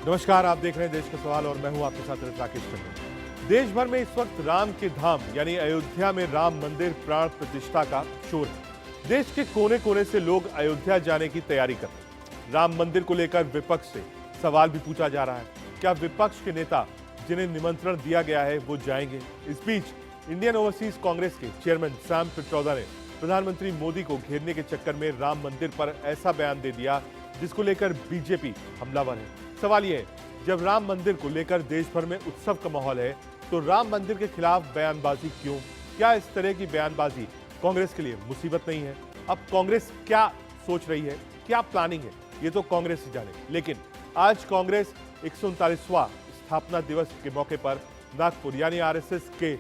नमस्कार, आप देख रहे हैं देश का सवाल और मैं हूं आपके साथ राकेश टंडन। देश भर में इस वक्त राम के धाम यानी अयोध्या में राम मंदिर प्राण प्रतिष्ठा का शोर है। देश के कोने कोने से लोग अयोध्या जाने की तैयारी कर रहे हैं। राम मंदिर को लेकर विपक्ष से सवाल भी पूछा जा रहा है, क्या विपक्ष के नेता जिन्हें निमंत्रण दिया गया है वो जाएंगे? इस बीच इंडियन ओवरसीज कांग्रेस के चेयरमैन सैम पित्रोदा ने प्रधानमंत्री मोदी को घेरने के चक्कर में राम मंदिर पर ऐसा बयान दे दिया जिसको लेकर बीजेपी हमलावर है। सवाल यह है, जब राम मंदिर को लेकर देश भर में उत्सव का माहौल है तो राम मंदिर के खिलाफ बयानबाजी क्यों? क्या इस तरह की बयानबाजी कांग्रेस के लिए मुसीबत नहीं है? अब कांग्रेस क्या सोच रही है, क्या प्लानिंग है, ये तो कांग्रेस ही जाने। लेकिन आज कांग्रेस 139वां स्थापना दिवस के मौके पर नागपुर यानी आरएसएस के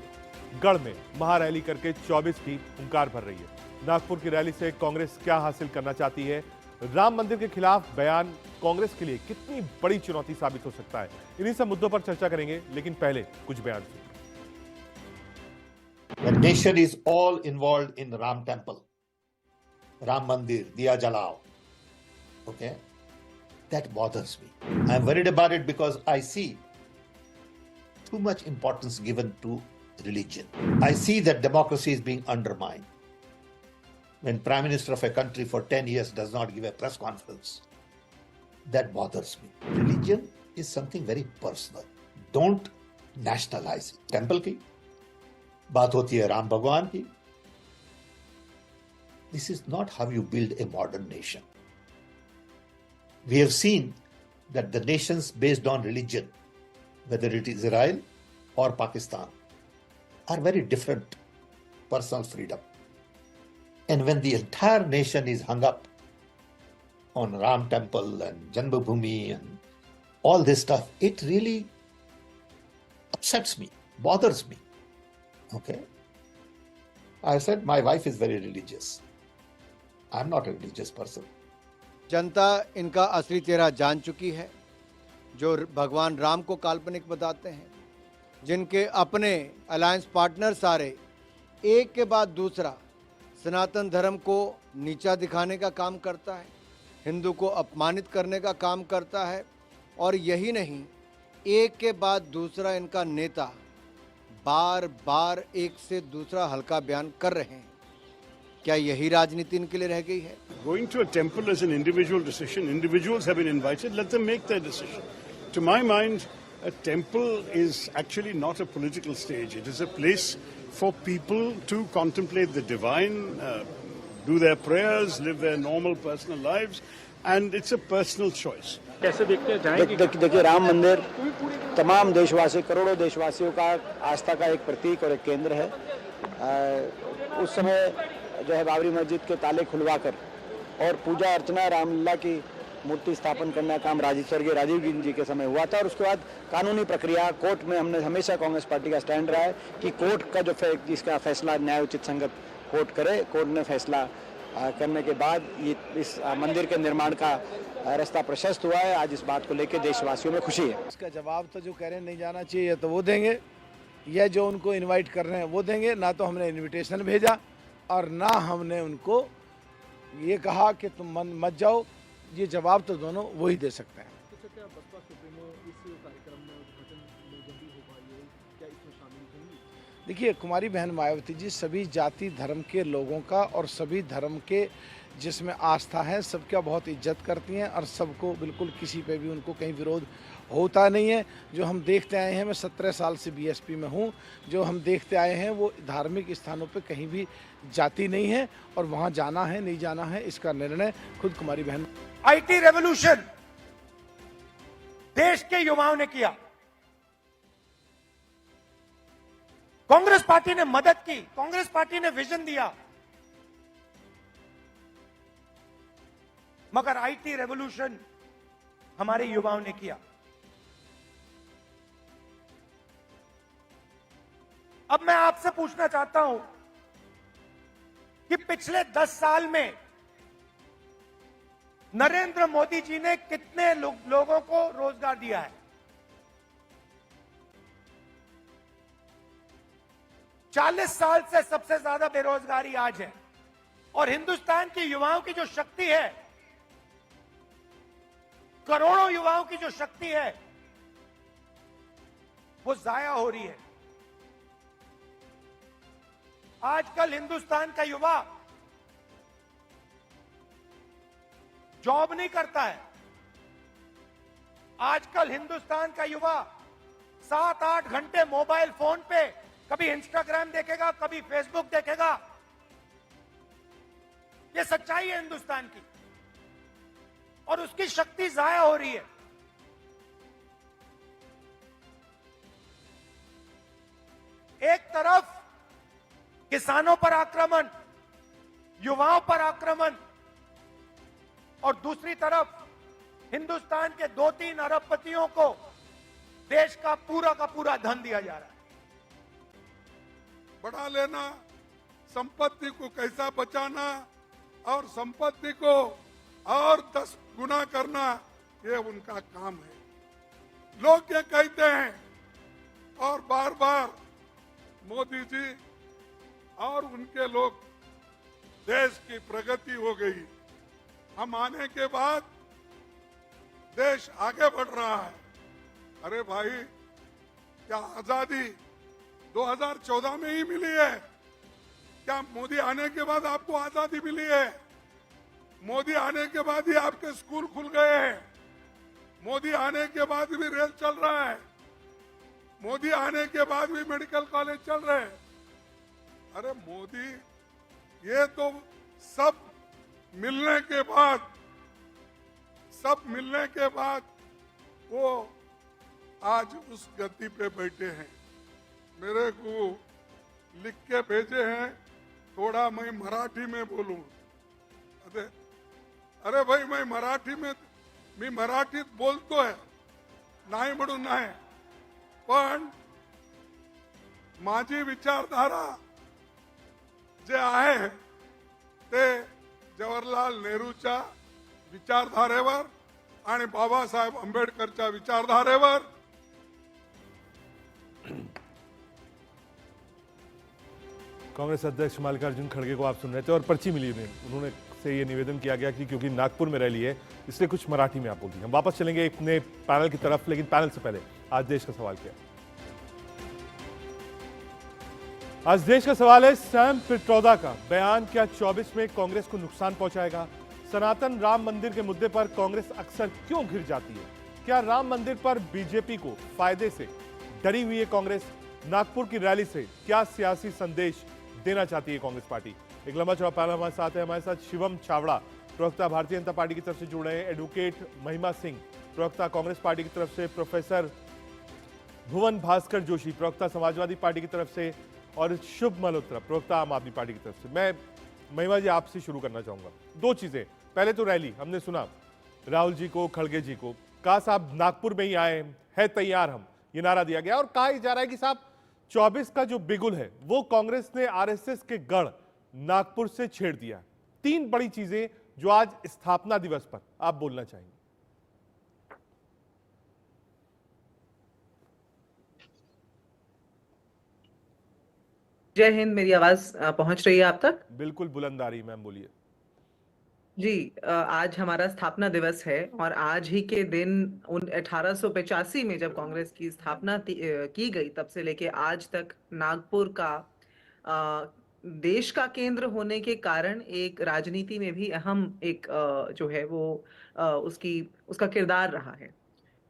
गढ़ में महारैली करके 24 की हुंकार भर रही है। नागपुर की रैली से कांग्रेस क्या हासिल करना चाहती है? राम मंदिर के खिलाफ बयान कांग्रेस के लिए कितनी बड़ी चुनौती साबित हो सकता है? इन्हीं सब मुद्दों पर चर्चा करेंगे, लेकिन पहले कुछ बयान सुनिए। The nation is all involved in Ram temple, Ram Mandir, Diya Jalao. Okay, that bothers me. I'm worried about it because I see too much importance given to religion. I see that democracy is being undermined. When Prime Minister of a country for 10 years does not give a press conference, that bothers me. Religion is something very personal. Don't nationalize it. Temple की बात होती है राम भगवान की. This is not how you build a modern nation. We have seen that the nations based on religion, whether it is Israel or Pakistan, are very different personal freedom. And when the entire nation is hung up on Ram temple and Janmabhoomi and all this stuff, it really upsets me, bothers me. Okay? I said my wife is very religious. I'm not a religious person. जनता इनका असली चेहरा जान चुकी है, जो भगवान राम को काल्पनिक बताते हैं, जिनके अपने अलायंस पार्टनर सारे एक के बाद दूसरा सनातन धर्म को नीचा दिखाने का काम करता है, हिंदू को अपमानित करने का काम करता है, और यही नहीं, एक के बाद दूसरा इनका नेता बार बार एक से दूसरा हल्का बयान कर रहे हैं। क्या यही राजनीति इनके लिए रह गई है? Going to a temple is an individual decision. Individuals have been invited. Let them make their decision. To my mind, a temple is actually not a political stage. It is a place for people to contemplate the divine, do their prayers, live their normal personal lives, and it's a personal choice. कैसे देखते हैं जाएंगे? देखिए, राम मंदिर तमाम देशवासी, करोड़ों देशवासियों का आस्था का एक प्रतीक और एक केंद्र है। उस समय जो है बाबरी मस्जिद के ताले खुलवाकर और पूजा अर्चना रामलला की मूर्ति स्थापन करने का काम स्वर्गीय राजीव जी के समय हुआ था, और उसके बाद कानूनी प्रक्रिया कोर्ट में हमने हमेशा कांग्रेस पार्टी का स्टैंड रहा है कि कोर्ट का जो इसका फैसला न्याय उचित संगत कोर्ट करे। कोर्ट ने फैसला करने के बाद ये इस मंदिर के निर्माण का रास्ता प्रशस्त हुआ है। आज इस बात को लेकर देशवासियों में खुशी है। इसका जवाब तो जो कह रहे हैं नहीं जाना चाहिए तो वो देंगे, या जो उनको इनवाइट कर रहे हैं वो देंगे। ना तो हमने इनविटेशन भेजा और ना हमने उनको ये कहा कि तुम मत जाओ। ये जवाब तो दोनों वही दे सकते हैं। देखिए, कुमारी बहन मायावती जी सभी जाति धर्म के लोगों का और सभी धर्म के जिसमें आस्था है सबका बहुत इज्जत करती हैं, और सबको बिल्कुल किसी पे भी उनको कहीं विरोध होता नहीं है। जो हम देखते आए हैं, मैं 17 साल से बीएसपी में हूँ, जो हम देखते आए हैं वो धार्मिक स्थानों पे कहीं भी जाति नहीं है, और वहाँ जाना है नहीं जाना है इसका निर्णय खुद कुमारी बहन। आईटी रेवोल्यूशन देश के युवाओं ने किया, कांग्रेस पार्टी ने मदद की, कांग्रेस पार्टी ने विजन दिया, मगर आईटी रेवोल्यूशन हमारे युवाओं ने किया। अब मैं आपसे पूछना चाहता हूं कि पिछले 10 साल में नरेंद्र मोदी जी ने कितने लोगों को रोजगार दिया है? 40 साल से सबसे ज्यादा बेरोजगारी आज है, और हिंदुस्तान के युवाओं की जो शक्ति है, करोड़ों युवाओं की जो शक्ति है वो जाया हो रही है। आजकल हिंदुस्तान का युवा जॉब नहीं करता है। आजकल हिंदुस्तान का युवा 7-8 घंटे मोबाइल फोन पे कभी इंस्टाग्राम देखेगा, कभी फेसबुक देखेगा। ये सच्चाई है हिंदुस्तान की, और उसकी शक्ति जाया हो रही है। एक तरफ किसानों पर आक्रमण, युवाओं पर आक्रमण, और दूसरी तरफ हिंदुस्तान के 2-3 अरबपतियों को देश का पूरा धन दिया जा रहा है। बढ़ा लेना, संपत्ति को कैसा बचाना और संपत्ति को और 10 गुना करना, ये उनका काम है। लोग ये कहते हैं और बार बार मोदी जी और उनके लोग, देश की प्रगति हो गई, हम आने के बाद देश आगे बढ़ रहा है। अरे भाई, क्या आजादी 2014 में ही मिली है? क्या मोदी आने के बाद आपको आजादी मिली है? मोदी आने के बाद ही आपके स्कूल खुल गए हैं। मोदी आने के बाद भी रेल चल रहा है। मोदी आने के बाद भी मेडिकल कॉलेज चल रहे हैं। अरे मोदी, ये तो सब मिलने के बाद वो आज उस गद्दी पे बैठे हैं। मेरे को लिख के भेजे हैं, थोड़ा मैं मराठी में बोलूं। अरे भाई, मी मराठीत बोलतोय, नाही म्हणून नाही, पण माझी विचारधारा जे आहे ते जवाहरलाल नेहरूच्या विचारधारेवर आणि बाबासाहेब आंबेडकरच्या विचारधारेवर। कांग्रेस अध्यक्ष मल्लिकार्जुन खड़गे को आप सुन रहे थे और पर्ची मिली उन्होंने से ये निवेदन किया गया कि क्योंकि नागपुर में रैली है इसलिए कुछ मराठी में आप बोलिए। हम वापस चलेंगे अपने पैनल की तरफ, लेकिन पैनल से पहले आज देश का सवाल क्या है। आज देश का सवाल है, सैम पित्रोदा का बयान क्या 24 में कांग्रेस को नुकसान पहुंचाएगा? सनातन राम मंदिर के मुद्दे पर कांग्रेस अक्सर क्यों घिर जाती है? क्या राम मंदिर पर बीजेपी को फायदे से डरी हुई है कांग्रेस? नागपुर की रैली से क्या सियासी संदेश देना चाहती है कांग्रेस पार्टी? एक लंबा चौड़ा पैनल हमारे साथ है। हमारे साथ शिवम छावड़ा, प्रवक्ता भारतीय जनता पार्टी की तरफ से जुड़ रहे हैं, एडवोकेट महिमा सिंह, प्रवक्ता कांग्रेस पार्टी की तरफ से, प्रोफेसर भुवन भास्कर जोशी, प्रवक्ता समाजवादी पार्टी की तरफ से, और शुभ मल्होत्रा, प्रवक्ता आम आदमी पार्टी की तरफ से। मैं महिमा जी आपसे शुरू करना चाहूंगा। दो चीजें, पहले तो रैली हमने सुना राहुल जी को, खड़गे जी को, कहा साहब नागपुर में ही आए हैं, तैयार हम, ये नारा दिया गया, और कहा जा रहा है कि साहब 24 का जो बिगुल है वो कांग्रेस ने आरएसएस के गढ़ नागपुर से छेड़ दिया। 3 बड़ी चीजें जो आज स्थापना दिवस पर आप बोलना चाहेंगे। जय हिंद। मेरी आवाज पहुंच रही है आप तक? बिल्कुल बुलंद आ रही, मैम बोलिए। जी, आज हमारा स्थापना दिवस है और आज ही के दिन 1885 में जब कांग्रेस की स्थापना की गई, तब से लेके आज तक नागपुर का देश का केंद्र होने के कारण एक राजनीति में भी अहम एक जो है वो उसका किरदार रहा है।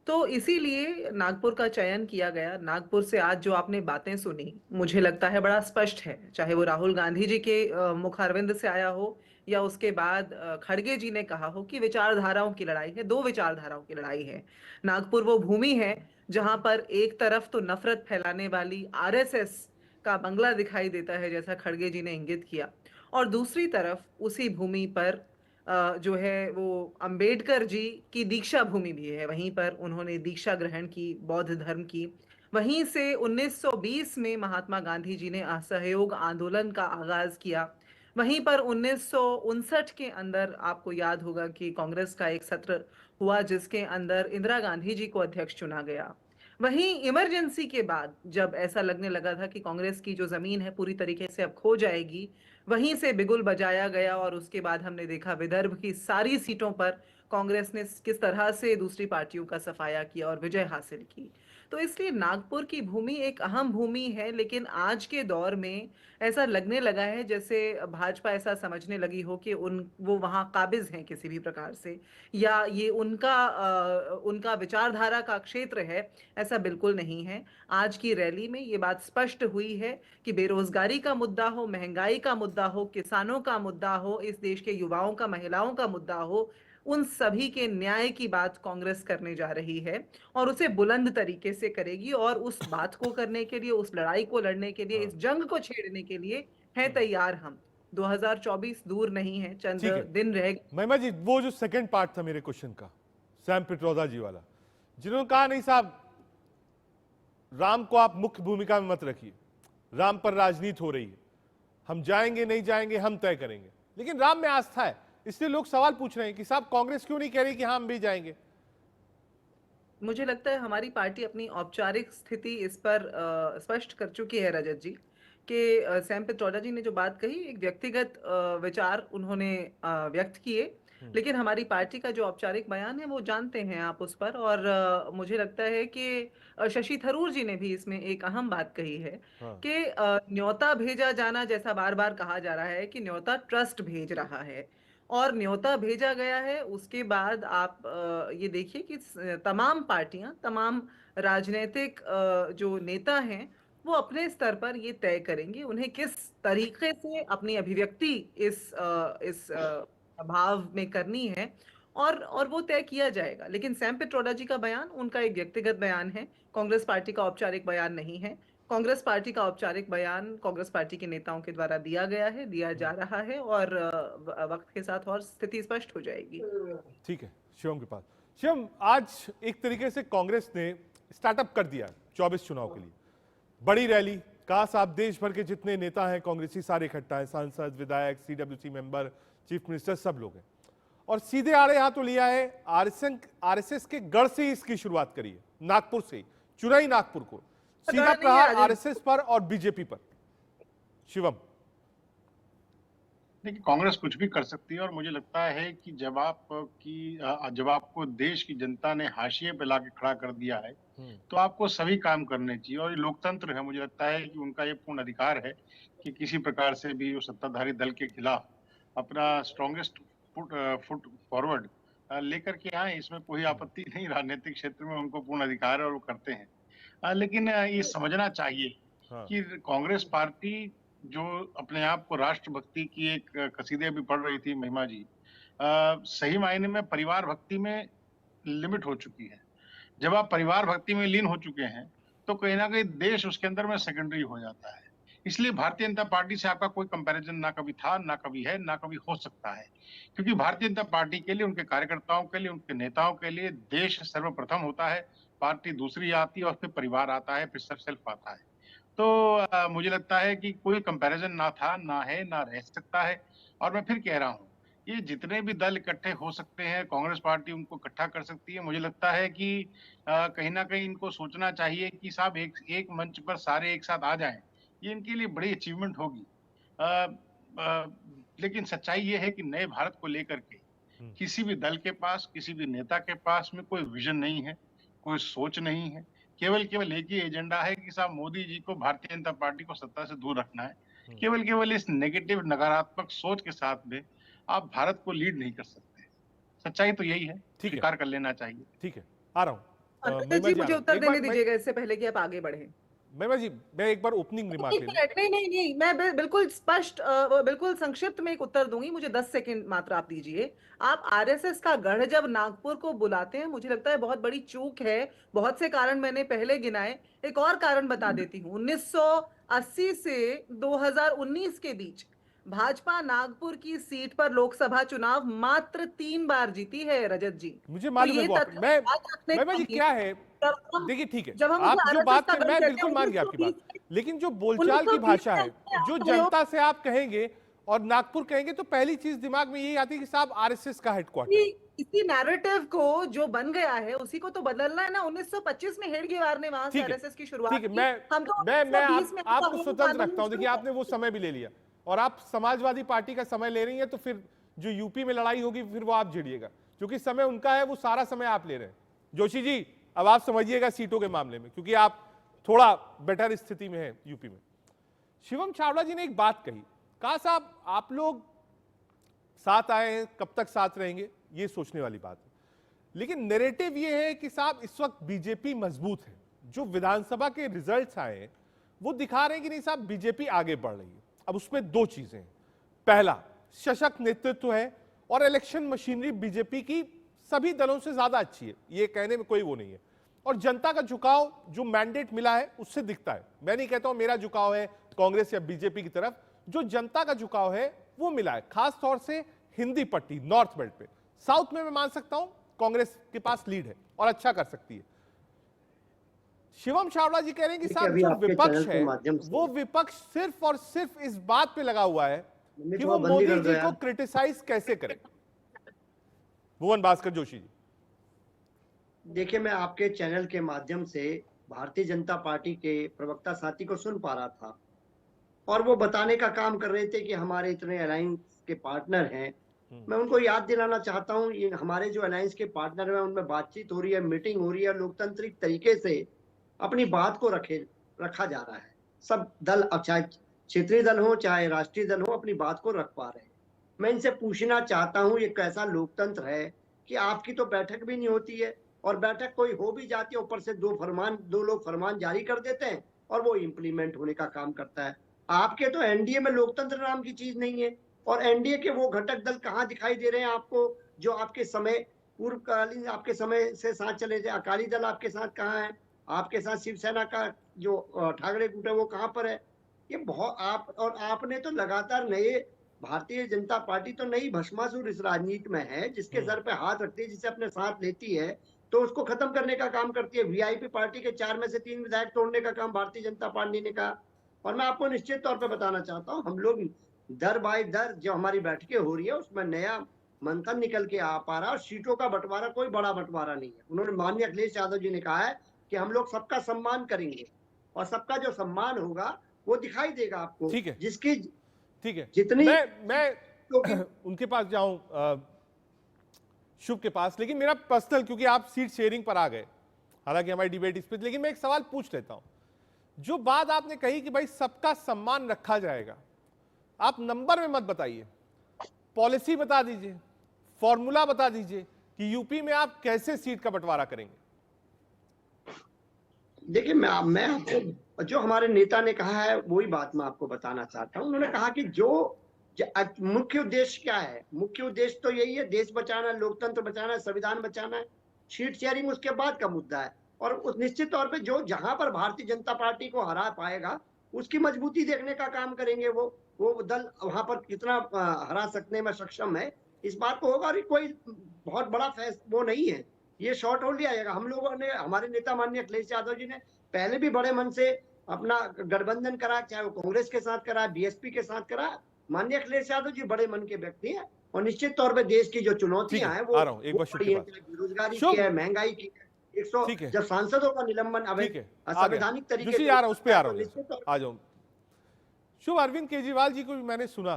तो इसीलिए नागपुर का चयन किया गया। नागपुर से आज जो आपने बातें सुनी, मुझे लगता है बड़ा स्पष्ट है, चाहे वो राहुल गांधी जी के मुखारविंद से आया हो या उसके बाद खड़गे जी ने कहा हो कि विचारधाराओं की लड़ाई है, 2 विचारधाराओं की लड़ाई है। नागपुर वो भूमि है जहां पर एक तरफ तो नफरत फैलाने वाली आरएसएस का बंगला दिखाई देता है, जैसा खड़गे जी ने इंगित किया, और दूसरी तरफ उसी भूमि पर जो है वो अंबेडकर जी की दीक्षा भूमि भी है। वहीं पर उन्होंने दीक्षा ग्रहण की, बौद्ध धर्म की। वहीं से 1920 में महात्मा गांधी जी ने असहयोग आंदोलन का आगाज किया। वहीं पर 1959 के अंदर आपको याद होगा कि कांग्रेस का एक सत्र हुआ जिसके अंदर इंदिरा गांधी जी को अध्यक्ष चुना गया। वहीं इमरजेंसी के बाद जब ऐसा लगने लगा था कि कांग्रेस की जो जमीन है पूरी तरीके से अब खो जाएगी, वहीं से बिगुल बजाया गया और उसके बाद हमने देखा विदर्भ की सारी सीटों पर कांग्रेस ने किस तरह से दूसरी पार्टियों का सफाया किया और विजय हासिल की। तो इसलिए नागपुर की भूमि एक अहम भूमि है, लेकिन आज के दौर में ऐसा लगने लगा है जैसे भाजपा ऐसा समझने लगी हो कि वो वहां काबिज हैं किसी भी प्रकार से, या ये उनका विचारधारा का क्षेत्र है। ऐसा बिल्कुल नहीं है। आज की रैली में ये बात स्पष्ट हुई है कि बेरोजगारी का मुद्दा हो, महंगाई का मुद्दा हो, किसानों का मुद्दा हो, इस देश के युवाओं का, महिलाओं का मुद्दा हो, उन सभी के न्याय की बात कांग्रेस करने जा रही है और उसे बुलंद तरीके से करेगी। और उस बात को करने के लिए, उस लड़ाई को लड़ने के लिए, इस जंग को छेड़ने के लिए है तैयार हम। 2024 दूर नहीं है, चंद ठीक है। दिन रह गए। महिमा जी, वो जो सेकंड पार्ट था मेरे क्वेश्चन का, सैम पित्रोदा जी वाला, जिन्होंने कहा नहीं साहब राम को आप मुख्य भूमिका में मत रखिए, राम पर राजनीति हो रही है, हम जाएंगे नहीं जाएंगे हम तय करेंगे, लेकिन राम में आस्था है, इसलिए लोग सवाल पूछ रहे हैं कि साहब कांग्रेस क्यों नहीं कह रही कि हाँ हम भी जाएंगे। मुझे लगता है हमारी पार्टी अपनी औपचारिक स्थिति इस पर स्पष्ट कर चुकी है रजत जी, कि सैम पित्रोदा जी ने जो बात कही एक व्यक्तिगत विचार उन्होंने व्यक्त किए, लेकिन हमारी पार्टी का जो औपचारिक बयान है वो जानते हैं आप उस पर। और मुझे लगता है कि शशि थरूर जी ने भी इसमें एक अहम बात कही है कि न्योता भेजा जाना, जैसा बार बार कहा जा रहा है कि न्योता ट्रस्ट भेज रहा है और न्योता भेजा गया है, उसके बाद आप ये देखिए कि तमाम पार्टियां, तमाम राजनीतिक जो नेता हैं वो अपने स्तर पर ये तय करेंगे उन्हें किस तरीके से अपनी अभिव्यक्ति इस भाव में करनी है, और वो तय किया जाएगा। लेकिन सैम पित्रोदा जी का बयान उनका एक व्यक्तिगत बयान है, कांग्रेस पार्टी का औपचारिक बयान नहीं है। कांग्रेस पार्टी का औपचारिक बयान कांग्रेस पार्टी के नेताओं के द्वारा दिया गया है, दिया जा रहा है, और वक्त के साथ और स्थिति स्पष्ट हो जाएगी। ठीक है, शिवम के पास। शिवम, आज एक तरीके से कांग्रेस ने स्टार्टअप कर दिया 24 चुनाव के लिए, बड़ी रैली, काश आप देश भर के जितने नेता हैं कांग्रेसी सारे इकट्ठा हैं, सांसद, विधायक, सीडब्ल्यूसी मेंबर, चीफ मिनिस्टर, सब लोग हैं, और सीधे आड़े हाथों लिया है आरएसएस के गढ़ से ही इसकी शुरुआत करी है, नागपुर से, चुनाई नागपुर को सीधा प्रहार आरएसएस पर और बीजेपी पर। शिवम, देखिए कांग्रेस कुछ भी कर सकती है, और मुझे लगता है कि जब आपको देश की जनता ने हाशिए पे लाके खड़ा कर दिया है तो आपको सभी काम करने चाहिए, और ये लोकतंत्र है। मुझे लगता है कि उनका ये पूर्ण अधिकार है कि किसी प्रकार से भी वो सत्ताधारी दल के खिलाफ अपना स्ट्रॉन्गेस्ट फुट फॉरवर्ड लेकर के आए, इसमें कोई आपत्ति नहीं, राजनीतिक क्षेत्र में उनको पूर्ण अधिकार है और वो करते हैं। लेकिन ये समझना चाहिए कि कांग्रेस पार्टी जो अपने आप को राष्ट्रभक्ति की एक कसीदे भी पढ़ रही थी महिमा जी, सही मायने में परिवार भक्ति में लिमिट हो चुकी है। जब आप परिवार भक्ति में लीन हो चुके हैं तो कहीं ना कहीं देश उसके अंदर में सेकेंडरी हो जाता है। इसलिए भारतीय जनता पार्टी से आपका कोई कंपैरिजन ना कभी था, ना कभी है, ना कभी हो सकता है, क्योंकि भारतीय जनता पार्टी के लिए, उनके कार्यकर्ताओं के लिए, उनके नेताओं के लिए देश सर्वप्रथम होता है, पार्टी दूसरी आती है, और फिर परिवार आता है, फिर सेल्फ आता है। तो मुझे लगता है कि कोई कंपैरिजन ना था, ना है, ना रह सकता है। और मैं फिर कह रहा हूँ, ये जितने भी दल इकट्ठे हो सकते हैं, कांग्रेस पार्टी उनको इकट्ठा कर सकती है। मुझे लगता है कि कहीं ना कहीं इनको सोचना चाहिए कि साहब एक मंच पर सारे एक साथ आ जाएं, ये इनके लिए बड़ी अचीवमेंट होगी। लेकिन सच्चाई ये है कि नए भारत को लेकर के किसी भी दल के पास, किसी भी नेता के पास में कोई विजन नहीं है, कोई सोच नहीं है। केवल एक ही एजेंडा है कि साहब मोदी जी को, भारतीय जनता पार्टी को सत्ता से दूर रखना है। केवल इस नेगेटिव, नकारात्मक सोच के साथ में आप भारत को लीड नहीं कर सकते। सच्चाई तो यही है, स्वीकार कर लेना चाहिए। ठीक है, आ रहा हूँ। जी, मुझे उत्तर देने दीजिएगा इससे पहले कि आप आगे बढ़े। महिमा जी, मैं एक बार ओपनिंग रिमार्क ले लूं। नहीं, मैं बिल्कुल स्पष्ट, बिल्कुल संक्षिप्त में एक उत्तर दूंगी, मुझे 10 सेकंड मात्र आप दीजिए। आप आरएसएस का गढ़ जब नागपुर को बुलाते हैं, मुझे लगता है बहुत बड़ी चूक है। बहुत से कारण मैंने पहले गिनाए, एक और कारण बता देती हूँ। 1980 से 2019 के बीच भाजपा नागपुर की सीट पर लोकसभा चुनाव मात्र 3 बार जीती है, रजत जी। मुझे मालूम है महिमा जी क्या है। देखिए ठीक है, आप जो बात कर, मैं बिल्कुल मान गया आपकी बात, लेकिन जो बोलचाल की भाषा है, जो जनता से आप कहेंगे और नागपुर कहेंगे, तो पहली चीज दिमाग में यही आती है कि साहब आरएसएस का हेडक्वार्टर। इसी नैरेटिव को जो बन गया है उसी को तो बदलना है ना। 1925 में हेडगेवार ने वहां से आरएसएस की शुरुआत की। मैं आपको स्वतंत्र रखता हूं। देखिए आपने वो समय भी ले लिया, और आप समाजवादी पार्टी का समय ले रही हैं, तो फिर जो यूपी में लड़ाई होगी फिर वो आप झेड़िएगा। क्योंकि समय उनका है, वो सारा समय आप ले रहे हैं। जोशी जी, अब आप समझिएगा सीटों के मामले में, क्योंकि आप थोड़ा बेटर स्थिति में है यूपी में। शिवम चावड़ा जी ने एक बात कही, कहा साहब आप लोग साथ आए हैं, कब तक साथ रहेंगे, ये सोचने वाली बात है। लेकिन नैरेटिव ये है कि साहब इस वक्त बीजेपी मजबूत है। जो विधानसभा के रिजल्ट्स आए हैं वो दिखा रहे हैं कि नहीं साहब बीजेपी आगे बढ़ रही है। अब उसमें दो चीजें हैं, पहला सशक्त नेतृत्व है और इलेक्शन मशीनरी बीजेपी की सभी दलों से ज्यादा अच्छी है, ये कहने में कोई वो नहीं है। और जनता का झुकाव जो मैंडेट मिला है उससे दिखता है। मैं नहीं कहता हूं मेरा झुकाव है कांग्रेस या बीजेपी की तरफ, जो जनता का झुकाव है वो मिला है, खास तौर से हिंदी पट्टी नॉर्थ बेल्ट पे। साउथ में मैं मान सकता हूं कांग्रेस के पास लीड है और अच्छा कर सकती है। शिवम चावड़ा जी कह रहे हैं कि साहब जो विपक्ष है वो विपक्ष सिर्फ और सिर्फ इस बात पे लगा हुआ है कि वो मोदी जी को क्रिटिसाइज कैसे करे। भुवन भास्कर जोशी जी, देखिए, मैं आपके चैनल के माध्यम से भारतीय जनता पार्टी के प्रवक्ता साथी को सुन पा रहा था और वो बताने का काम कर रहे थे कि हमारे इतने अलायंस के पार्टनर हैं। मैं उनको याद दिलाना चाहता हूँ, ये हमारे जो अलायंस के पार्टनर हैं उनमें बातचीत हो रही है, मीटिंग हो रही है, लोकतांत्रिक तरीके से अपनी बात को रखा जा रहा है। सब दल, अब चाहे क्षेत्रीय दल हो चाहे राष्ट्रीय दल हो, अपनी बात को रख पा रहे हैं। मैं इनसे पूछना चाहता हूँ, ये कैसा लोकतंत्र है कि आपकी तो बैठक भी नहीं होती है, और बैठक कोई हो भी जाती है ऊपर से दो लोग फरमान जारी कर देते हैं और वो इम्प्लीमेंट होने का काम करता है। आपके तो एनडीए में लोकतंत्र नाम की चीज नहीं है, और एनडीए के वो घटक दल कहाँ दिखाई दे रहे हैं आपको जो आपके समय पूर्वकालीन आपके समय से साथ चले थे। अकाली दल आपके साथ कहाँ है? आपके साथ शिवसेना का जो ठाकरे गुट है वो कहाँ पर है? ये बहुत आपने तो लगातार नए, भारतीय जनता पार्टी तो नई भस्मासुर इस राजनीति में है, जिसके सर पे हाथ रखती है, जिसे अपने साथ लेती है तो उसको खत्म करने का काम करती है। वीआईपी पार्टी के 4 में से 3 विधायक तोड़ने का काम भारतीय जनता पार्टी ने कहा। और मैं आपको निश्चित तौर पे बताना चाहता हूँ, हम लोग दर बाय दर जो हमारी बैठकें हो रही है उसमें नया मंथन निकल के आ पा रहा है, और सीटों का बंटवारा कोई बड़ा बंटवारा नहीं है। उन्होंने, माननीय अखिलेश यादव जी ने कहा है कि हम लोग सबका सम्मान करेंगे, और सबका जो सम्मान होगा वो दिखाई देगा आपको। ठीक है, जिसकी ठीक है, जितनी मैं उनके पास जाऊं शुभ के पास, लेकिन मेरा पर्सनल, क्योंकि आप सीट शेयरिंग पर आ गए, हालांकि हमारी डिबेट इस पर, लेकिन मैं एक सवाल पूछ लेता हूं। जो बात आपने कही कि भाई सबका सम्मान रखा जाएगा, आप नंबर में मत बताइए, पॉलिसी बता दीजिए, फॉर्मूला बता दीजिए कि यूपी में आप कैसे सीट का बंटवारा करेंगे। देखिए, मैं आपको जो हमारे नेता ने कहा है वही बात मैं आपको बताना चाहता हूं। उन्होंने कहा कि जो मुख्य उद्देश्य क्या है? मुख्य उद्देश्य तो यही है, देश बचाना, लोकतंत्र बचाना, संविधान बचाना है। सीट शेयरिंग उसके बाद का मुद्दा है, और उस निश्चित तौर पे जो जहां पर भारतीय जनता पार्टी को हरा पाएगा उसकी मजबूती देखने का काम करेंगे। वो दल वहां पर कितना हरा सकने में सक्षम है, इस बात को होगा। और कोई बहुत बड़ा वो नहीं है, ये शॉर्ट होल्ड लिया जाएगा। हम लोगों ने, हमारे नेता माननीय अखिलेश यादव जी ने पहले भी बड़े मन से अपना गठबंधन करा, चाहे वो कांग्रेस के साथ करा, बीएसपी के साथ करा। माननीय अखिलेश यादव जी बड़े मन के व्यक्ति हैं, और निश्चित तौर पे देश की जो चुनौतियां हैं वो बेरोजगारी की है, महंगाई की है, 100 जब सांसदों का निलंबन असंवैधानिक तरीके से आ जाऊं। शुभ, अरविंद केजरीवाल जी को भी मैंने सुना,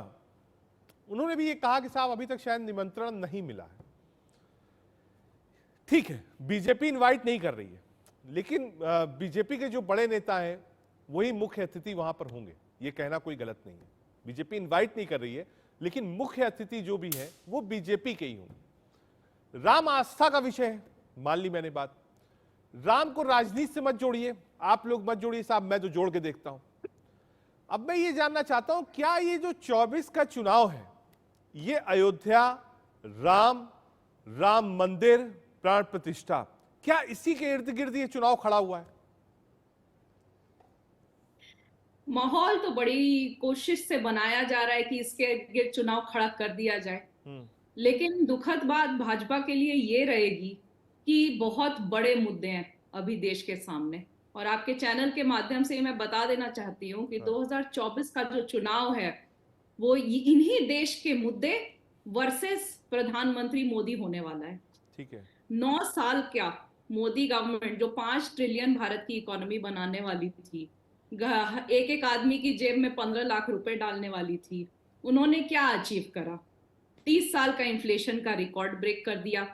उन्होंने भी ये कहा कि साहब अभी तक शायद निमंत्रण नहीं मिला है। ठीक है, बीजेपी इनवाइट नहीं कर रही है, लेकिन बीजेपी के जो बड़े नेता हैं वही मुख्य अतिथि वहां पर होंगे, ये कहना कोई गलत नहीं है। बीजेपी इनवाइट नहीं कर रही है, लेकिन मुख्य अतिथि जो भी है वो बीजेपी के ही होंगे। राम आस्था का विषय है, मान ली मैंने बात। राम को राजनीति से मत जोड़िए, आप लोग मत जोड़िए साहब, मैं तो जोड़ के देखता हूं। अब मैं ये जानना चाहता हूं, क्या ये जो 24 का चुनाव है, ये अयोध्या, राम मंदिर, प्राण प्रतिष्ठा, क्या इसी के इर्द गिर्द ये चुनाव खड़ा हुआ है? माहौल तो बड़ी कोशिश से बनाया जा रहा है कि इसके इर्द चुनाव खड़ा कर दिया जाए, लेकिन दुखद बात भाजपा के लिए ये रहेगी कि बहुत बड़े मुद्दे हैं अभी देश के सामने। और आपके चैनल के माध्यम से मैं बता देना चाहती हूँ कि 2024 का जो चुनाव है वो इन्हीं देश के मुद्दे वर्सेस प्रधानमंत्री मोदी होने वाला है। ठीक है, 9 साल क्या मोदी गवर्नमेंट जो 5 ट्रिलियन भारत की इकोनॉमी बनाने वाली थी, एक आदमी की जेब में 15 लाख रुपए डालने वाली थी, उन्होंने क्या अचीव करा? 30 साल का इन्फ्लेशन का रिकॉर्ड ब्रेक कर दिया।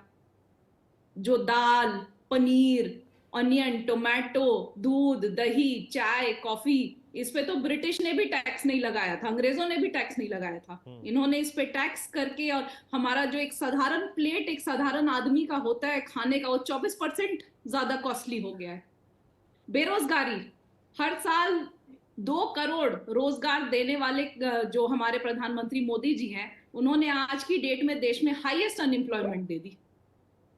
जो दाल, पनीर, ऑनियन, टोमेटो, दूध, दही, चाय, कॉफी, इस पे तो ब्रिटिश ने भी टैक्स नहीं लगाया था, अंग्रेजों ने भी टैक्स नहीं लगाया था। इन्होंने इस पे टैक्स करके, और हमारा जो एक साधारण प्लेट एक साधारण आदमी का होता है खाने का, वो 24% ज्यादा कॉस्टली हो गया है। बेरोजगारी, हर साल 2 करोड़ रोजगार देने वाले जो हमारे प्रधानमंत्री मोदी जी हैं, उन्होंने आज की डेट में देश में हाईएस्ट अनएम्प्लॉयमेंट दे दी।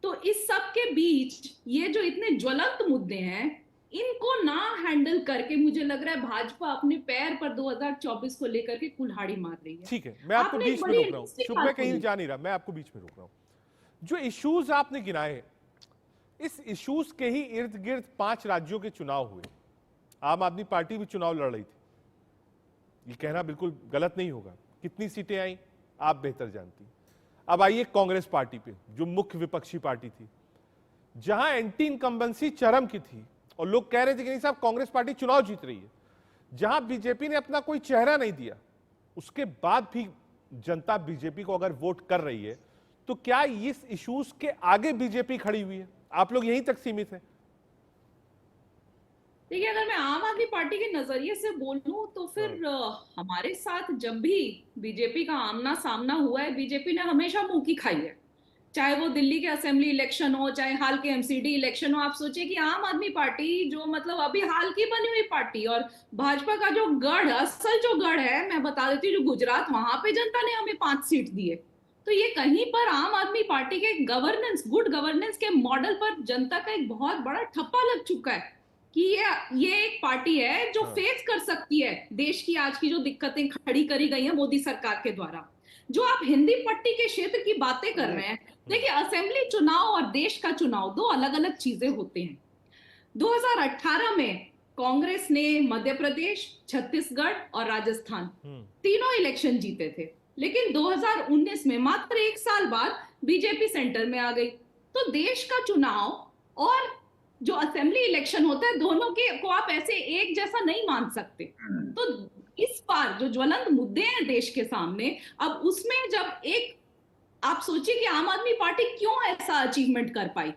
तो इस सब के बीच ये जो इतने ज्वलंत मुद्दे हैं, इनको ना हैंडल करके मुझे लग रहा है भाजपा अपने पैर पर 2024 को लेकर के कुल्हाड़ी मार रही है। ठीक है, मैं आपको बीच में रोक रहा हूँ, शुभ, मैं कहीं जा नहीं रहा, मैं आपको बीच में रोक रहा हूँ। जो इश्यूज आपने गिनाए, इस इश्यूज के ही इर्द गिर्द 5 राज्यों के चुनाव हुए। आम आदमी पार्टी भी चुनाव लड़ रही थी, ये कहना बिल्कुल गलत नहीं होगा। कितनी सीटें आई आप बेहतर जानती। अब आइए कांग्रेस पार्टी पे, जो मुख्य विपक्षी पार्टी थी, जहां एंटी इनकम्बेंसी चरम की थी और लोग कह रहे थे कि नहीं साहब कांग्रेस पार्टी चुनाव जीत रही है, जहां बीजेपी ने अपना कोई चेहरा नहीं दिया, उसके बाद भी जनता बीजेपी को अगर वोट कर रही है, तो क्या इस इश्यूज के आगे बीजेपी खड़ी हुई है? आप लोग यहीं तक सीमित हैं? देखिए, अगर मैं आम आदमी पार्टी के नजरिए से बोलूं तो फिर हमारे साथ जब भी बीजेपी का आमना सामना हुआ है, बीजेपी ने हमेशा मुंह की खाई है। चाहे वो दिल्ली के असेंबली इलेक्शन हो, चाहे हाल के एमसीडी इलेक्शन हो। आप सोचिए कि आम आदमी पार्टी जो मतलब अभी हाल की बनी हुई पार्टी, और भाजपा का जो गढ़, असल जो गढ़ है, मैं बता देती हूँ, जो गुजरात, वहां पे जनता ने हमें 5 सीट दिए। तो ये कहीं पर आम आदमी पार्टी के गवर्नेंस, गुड गवर्नेंस के मॉडल पर जनता का एक बहुत बड़ा ठप्पा लग चुका है कि ये एक पार्टी है जो फेस कर सकती है देश की आज की जो दिक्कतें खड़ी करी गई हैं मोदी सरकार के द्वारा। जो आप हिंदी पट्टी के क्षेत्र की बातें कर रहे हैं, देखिए, असेंबली चुनाव और देश का चुनाव 2 अलग अलग चीजें होते हैं। 2018 में कांग्रेस ने मध्य प्रदेश, छत्तीसगढ़ और राजस्थान तीनों इलेक्शन जीते थे, लेकिन 2019 में मात्र 1 साल बाद बीजेपी सेंटर में आ गई। तो देश का चुनाव और जो असेंबली इलेक्शन होता है, दोनों के को आप ऐसे एक जैसा नहीं मान सकते। तो इस बार जो ज्वलंत मुद्दे हैं देश के सामने, अब उसमें जब एक आप सोचिए कि आम आदमी पार्टी क्यों ऐसा अचीवमेंट कर पाई।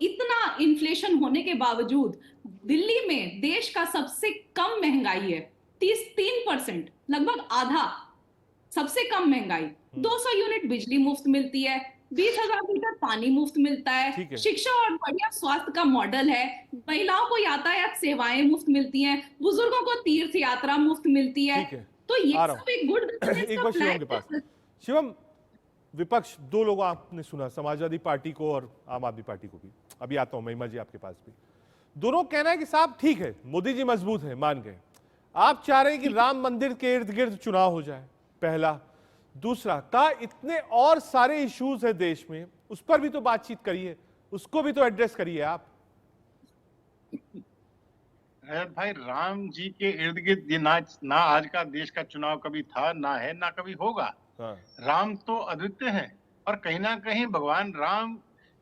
इतना इन्फ्लेशन होने के बावजूद दिल्ली में देश का सबसे कम महंगाई है, 3%, लगभग आधा सबसे कम महंगाई। 200 यूनिट बिजली मुफ्त मिलती है, 20,000 लीटर पानी मुफ्त मिलता है, शिक्षा और बढ़िया स्वास्थ्य का मॉडल है, महिलाओं को यातायात सेवाएं मुफ्त मिलती हैं, बुजुर्गों को तीर्थ यात्रा मुफ्त मिलती है। तो ये सब एक गुड एक बार शिवम के पास। शिवम, विपक्ष 2 लोगों आपने सुना, समाजवादी पार्टी को और आम आदमी पार्टी को भी। अभी आता हूं महिमा जी आपके पास भी। दोनों कहना है कि साहब ठीक है, मोदी जी मजबूत है, मान गए। आप चाह रहे हैं कि राम मंदिर के इर्द गिर्द चुनाव हो जाए, पहला। दूसरा, का इतने और सारे इश्यूज है देश में, उस पर भी तो बातचीत करिए, उसको भी तो एड्रेस करिए आप। भाई, राम जी के इर्द गिर्द ना आज का देश का चुनाव कभी था, ना है, ना कभी होगा। राम तो अद्वितीय है, और कहीं ना कहीं भगवान राम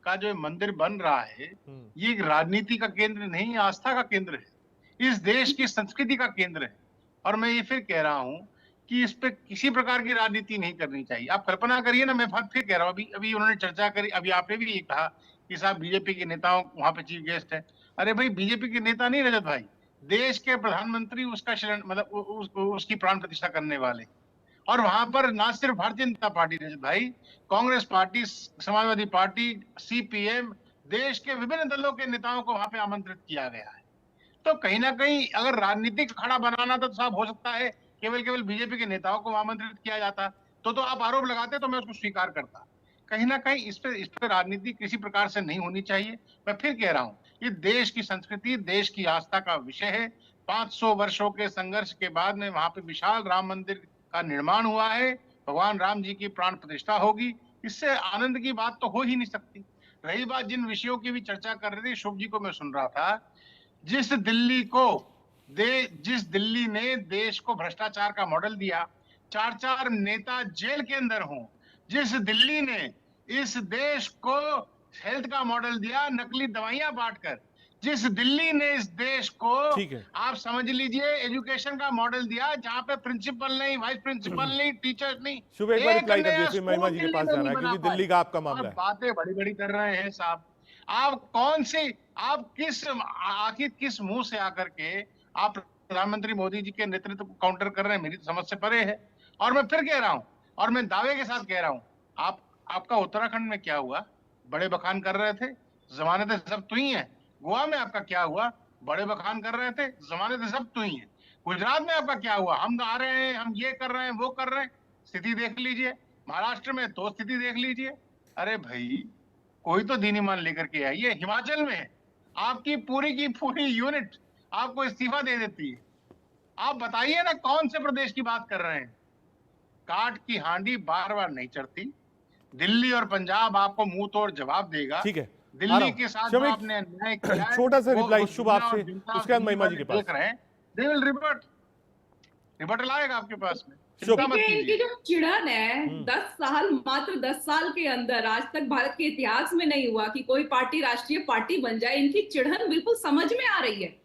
का जो मंदिर बन रहा है, ये राजनीति का केंद्र नहीं, आस्था का केंद्र है, इस देश की संस्कृति का केंद्र है। और मैं ये फिर कह रहा हूं कि इस पे किसी प्रकार की राजनीति नहीं करनी चाहिए। आप कल्पना करिए ना, मैं फिर कह रहा हूँ, अभी उन्होंने चर्चा करी, अभी आपने भी ये कहा कि साहब बीजेपी के नेताओं वहां पे चीफ गेस्ट है। अरे भाई, बीजेपी के नेता नहीं रजत भाई, देश के प्रधानमंत्री उसका उसकी प्राण प्रतिष्ठा करने वाले। और वहां पर ना सिर्फ भारतीय जनता पार्टी रजत भाई, Congress party, Samajwadi party, CPM, देश के विभिन्न दलों के नेताओं को वहां पे आमंत्रित किया गया है। तो कहीं ना कहीं अगर राजनीतिक खड़ा बनाना था तो साहब हो सकता है केवल बीजेपी के नेताओं को आमंत्रित किया जाता, तो आप आरोप लगाते तो मैं उसको स्वीकार करता। कहीं ना कहीं इस पे राजनीति किसी प्रकार से नहीं होनी चाहिए। मैं फिर कह रहा हूं, ये देश की संस्कृति, देश की आस्था का विषय है। 500 वर्षों के संघर्ष के बाद में वहां पे विशाल राम मंदिर का निर्माण हुआ है, भगवान राम जी की प्राण प्रतिष्ठा होगी, इससे आनंद की बात तो हो ही नहीं सकती। रही बात जिन विषयों की भी चर्चा कर रही थी, शुभ जी को मैं सुन रहा था, जिस दिल्ली ने देश को भ्रष्टाचार का मॉडल दिया, 4 नेता जेल के अंदर हों, जिस दिल्ली ने इस देश को हेल्थ का मॉडल दिया, नकली दवाइयां बांटकर, जिस दिल्ली ने इस देश को, ठीक है, आप समझ लीजिए, एजुकेशन का मॉडल दिया, जहां पे प्रिंसिपल नहीं, वाइस प्रिंसिपल नहीं, टीचर्स नहीं, शुभ एक बार रिप्लाई कर नया दिए, फिर महिमा जी के स्कूल पास दिल्ली जाना में है नहीं क्योंकि बना दिल्ली पाए। का आपका मामला और है। बातें बड़ी बड़ी कर रहे हैं साहब। आप कौन से, आप किस, आखिर किस मुंह से आकर के आप प्रधानमंत्री मोदी जी के नेतृत्व को काउंटर कर रहे हैं, मेरी समझ से परे है। और मैं फिर कह रहा हूं, और मैं दावे के साथ कह रहा हूं, आपका उत्तराखंड में क्या हुआ? बड़े बखान कर रहे थे, जमानतें सब तुई हैं। गोवा में आपका क्या हुआ? बड़े बखान कर रहे थे, जमानतें सब तुई हैं। गुजरात में आपका क्या हुआ? हम आ रहे हैं, हम ये कर रहे हैं, वो कर रहे हैं, स्थिति देख लीजिए। महाराष्ट्र में तो स्थिति देख लीजिए। अरे भाई, कोई तो दीन ईमान लेकर के आइए। हिमाचल में आपकी पूरी की पूरी यूनिट आपको इस्तीफा दे देती है। आप बताइए ना, कौन से प्रदेश की बात कर रहे हैं? काट की हांडी बार बार नहीं चढ़ती। दिल्ली और पंजाब आपको मुंह तोड़ जवाब देगा। ठीक है, दिल्ली के साथ जो आपने अन्याय किया है, छोटा सा वो रिप्लाई दुनिया शुभ और आपसे, जनता उसके बाद दिल्ली महिमा जी वाले के पास। देख रहे हैं, they will रिबटल आएगा आपके पास में, शुभ। चिंता मत देखिए, इनकी कीजिए। जो चिड़न है 10 साल, मात्र 10 साल के अंदर आज तक भारत के इतिहास में नहीं हुआ कि कोई पार्टी राष्ट्रीय पार्टी बन जाए। इनकी चिड़न बिल्कुल समझ में आ रही है,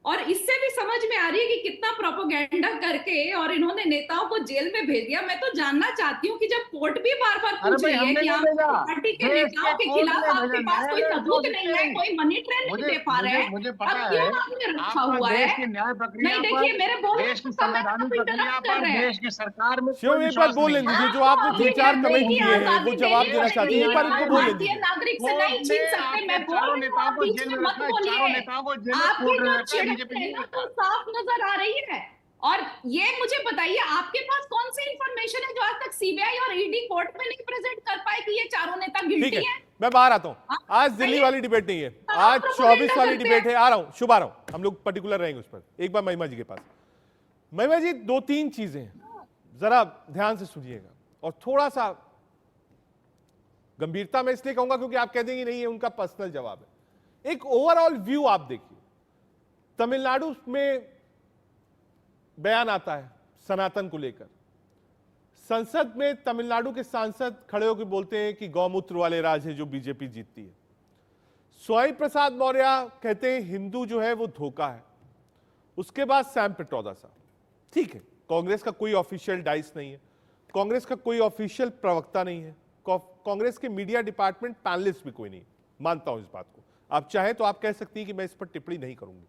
और इससे भी समझ में आ रही है कि कितना प्रोपेगेंडा करके और इन्होंने नेताओं को जेल में भेज दिया। मैं तो जानना चाहती हूँ कि जब कोर्ट भी बार बार पूछ रही है कि आप पार्टी के नेताओं के खिलाफ आपके पास कोई सबूत नहीं है, कोई मनी ट्रेल नहीं दे पा रहे हैं, मुझे अब पता क्यों है आपने रखा आपका हुआ देश है? की न्याय प्रक्रिया नहीं, पर, देखिए, मेरे बोलने देश की का समय संवैधानिक आप प्रक्रिया इंटरप्ट कर पर, रहे हैं। देश की सरकार में शिव, कोई एक बार विश्वास बोल नहीं लेने है। दीजिए, जो आपने 3-4 कमेंट किए हैं वो जवाब देना चाहती है, एक बार इनको बोल लेने भारतीय दीजिए। नागरिक से नहीं छीन सकते। मैं बोल चारों रही हूँ, नेताओं आप को बीच जेल में में मत रखा है, चारों बोलिए। नेताओं को जेल में आपकी कूट जो रखा है चिड़न बीजेपी है ना, ने। तो साफ नजर आ रही है। और ये मुझे बताइए, आपके पास कौन सी इंफॉर्मेशन है जो आज तक सीबीआई और ईडी कोर्ट में नहीं प्रेजेंट कर पाए कि ये चारों नेता ठीक गिल्टी है, हैं? मैं बाहर आता हूं। हाँ, आज दिल्ली बताइए। वाली डिबेट नहीं है, आप आज propaganda 24 वाली करते डिबेट हैं। है। आ रहा हूं, शुभ आ रहा हूं, हम लोग पर्टिकुलर रहेंगे उस पर। एक बार महिमा जी के पास। महिमा जी, 2-3 चीजें हैं, जरा ध्यान से सुनिएगा और थोड़ा सा गंभीरता में इसलिए कहूंगा क्योंकि आप कह देंगे नहीं, ये उनका पर्सनल जवाब है। एक ओवरऑल व्यू आप देखिए। तमिलनाडु में बयान आता है सनातन को लेकर, संसद में तमिलनाडु के सांसद खड़े होकर बोलते हैं कि गौमूत्र वाले राज है जो बीजेपी जीतती है। स्वामी प्रसाद मौर्य कहते हैं हिंदू जो है वो धोखा है। उसके बाद सैम पिट्रोदा साहब, ठीक है, कांग्रेस का कोई ऑफिशियल डाइस नहीं है, कांग्रेस का कोई ऑफिशियल प्रवक्ता नहीं है, कांग्रेस के मीडिया डिपार्टमेंट पैनलिस्ट भी कोई नहीं, मानता हूं इस बात को। आप चाहें तो आप कह सकती हैं कि मैं इस पर टिप्पणी नहीं करूंगी,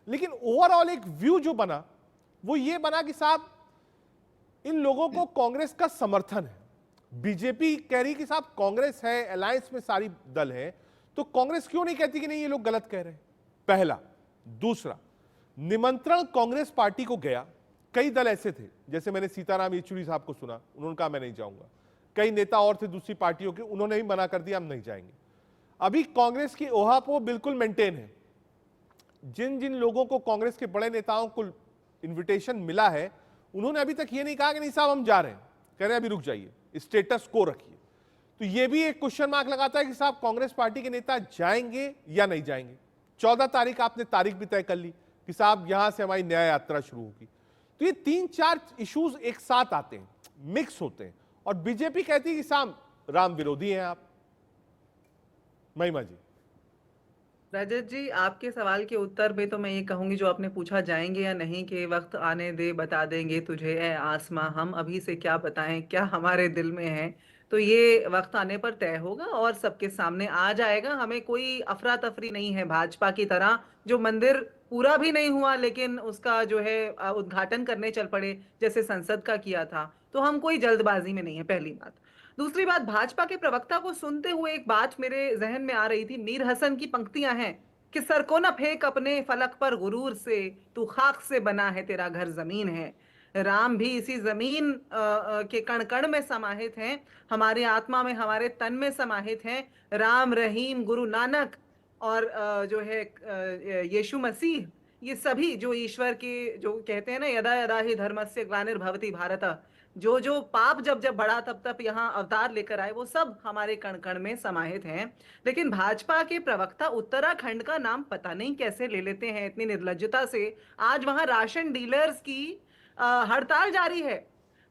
लेकिन ओवरऑल एक व्यू जो बना वो ये बना कि साहब इन लोगों को कांग्रेस का समर्थन है। बीजेपी कह रही कि साहब कांग्रेस है, अलायंस में सारी दल है, तो कांग्रेस क्यों नहीं कहती कि नहीं ये लोग गलत कह रहे हैं? पहला। दूसरा, निमंत्रण कांग्रेस पार्टी को गया, कई दल ऐसे थे, जैसे मैंने सीताराम येचुरी साहब को सुना, उन्होंने कहा मैं नहीं जाऊंगा। कई नेता और थे दूसरी पार्टियों के, उन्होंने भी मना कर दिया हम नहीं जाएंगे। अभी कांग्रेस की ओहापो बिल्कुल मेंटेन है। जिन जिन लोगों को कांग्रेस के बड़े नेताओं को इन्विटेशन मिला है, उन्होंने अभी तक ये नहीं कहा कि नहीं साहब हम जा रहे हैं, कह रहे हैं अभी रुक जाइए, स्टेटस को रखिए। तो ये भी एक क्वेश्चन मार्क लगाता है कि साहब कांग्रेस पार्टी के नेता जाएंगे या नहीं जाएंगे। 14 तारीख आपने तारीख भी तय कर ली कि साहब यहां से हमारी न्याय यात्रा शुरू होगी। तो ये 3-4 इश्यूज एक साथ आते हैं, मिक्स होते हैं, और बीजेपी कहती है कि साहब राम विरोधी हैं आप। महिमा जी। रजत जी, आपके सवाल के उत्तर पे तो मैं ये कहूंगी, जो आपने पूछा जाएंगे या नहीं, कि वक्त आने दे बता देंगे तुझे ए आसमां, हम अभी से क्या बताएं क्या हमारे दिल में है। तो ये वक्त आने पर तय होगा और सबके सामने आ जाएगा। हमें कोई अफरा तफरी नहीं है भाजपा की तरह, जो मंदिर पूरा भी नहीं हुआ लेकिन उसका जो है उद्घाटन करने चल पड़े, जैसे संसद का किया था। तो हम कोई जल्दबाजी में नहीं है, पहली बात। दूसरी बात, भाजपा के प्रवक्ता को सुनते हुए एक बात मेरे जहन में आ रही थी। मीर हसन की पंक्तियां हैं कि सर को न फेंक अपने फलक पर गुरूर से, तू खाक से बना है तेरा घर जमीन है। राम भी इसी जमीन के कण कण में समाहित हैं, हमारी आत्मा में, हमारे तन में समाहित हैं। राम, रहीम, गुरु नानक और जो है यीशु मसीह, ये सभी जो ईश्वर के, जो कहते हैं ना, यदा यदा ही धर्मस्य ग्लानिर्भवति भारत, जो जो पाप जब जब बढ़ा तब तब यहाँ अवतार लेकर आए, वो सब हमारे कण कण में समाहित हैं। लेकिन भाजपा के प्रवक्ता उत्तराखंड का नाम पता नहीं कैसे ले लेते हैं इतनी निर्लज्जता से। आज वहां राशन डीलर्स की हड़ताल जारी है।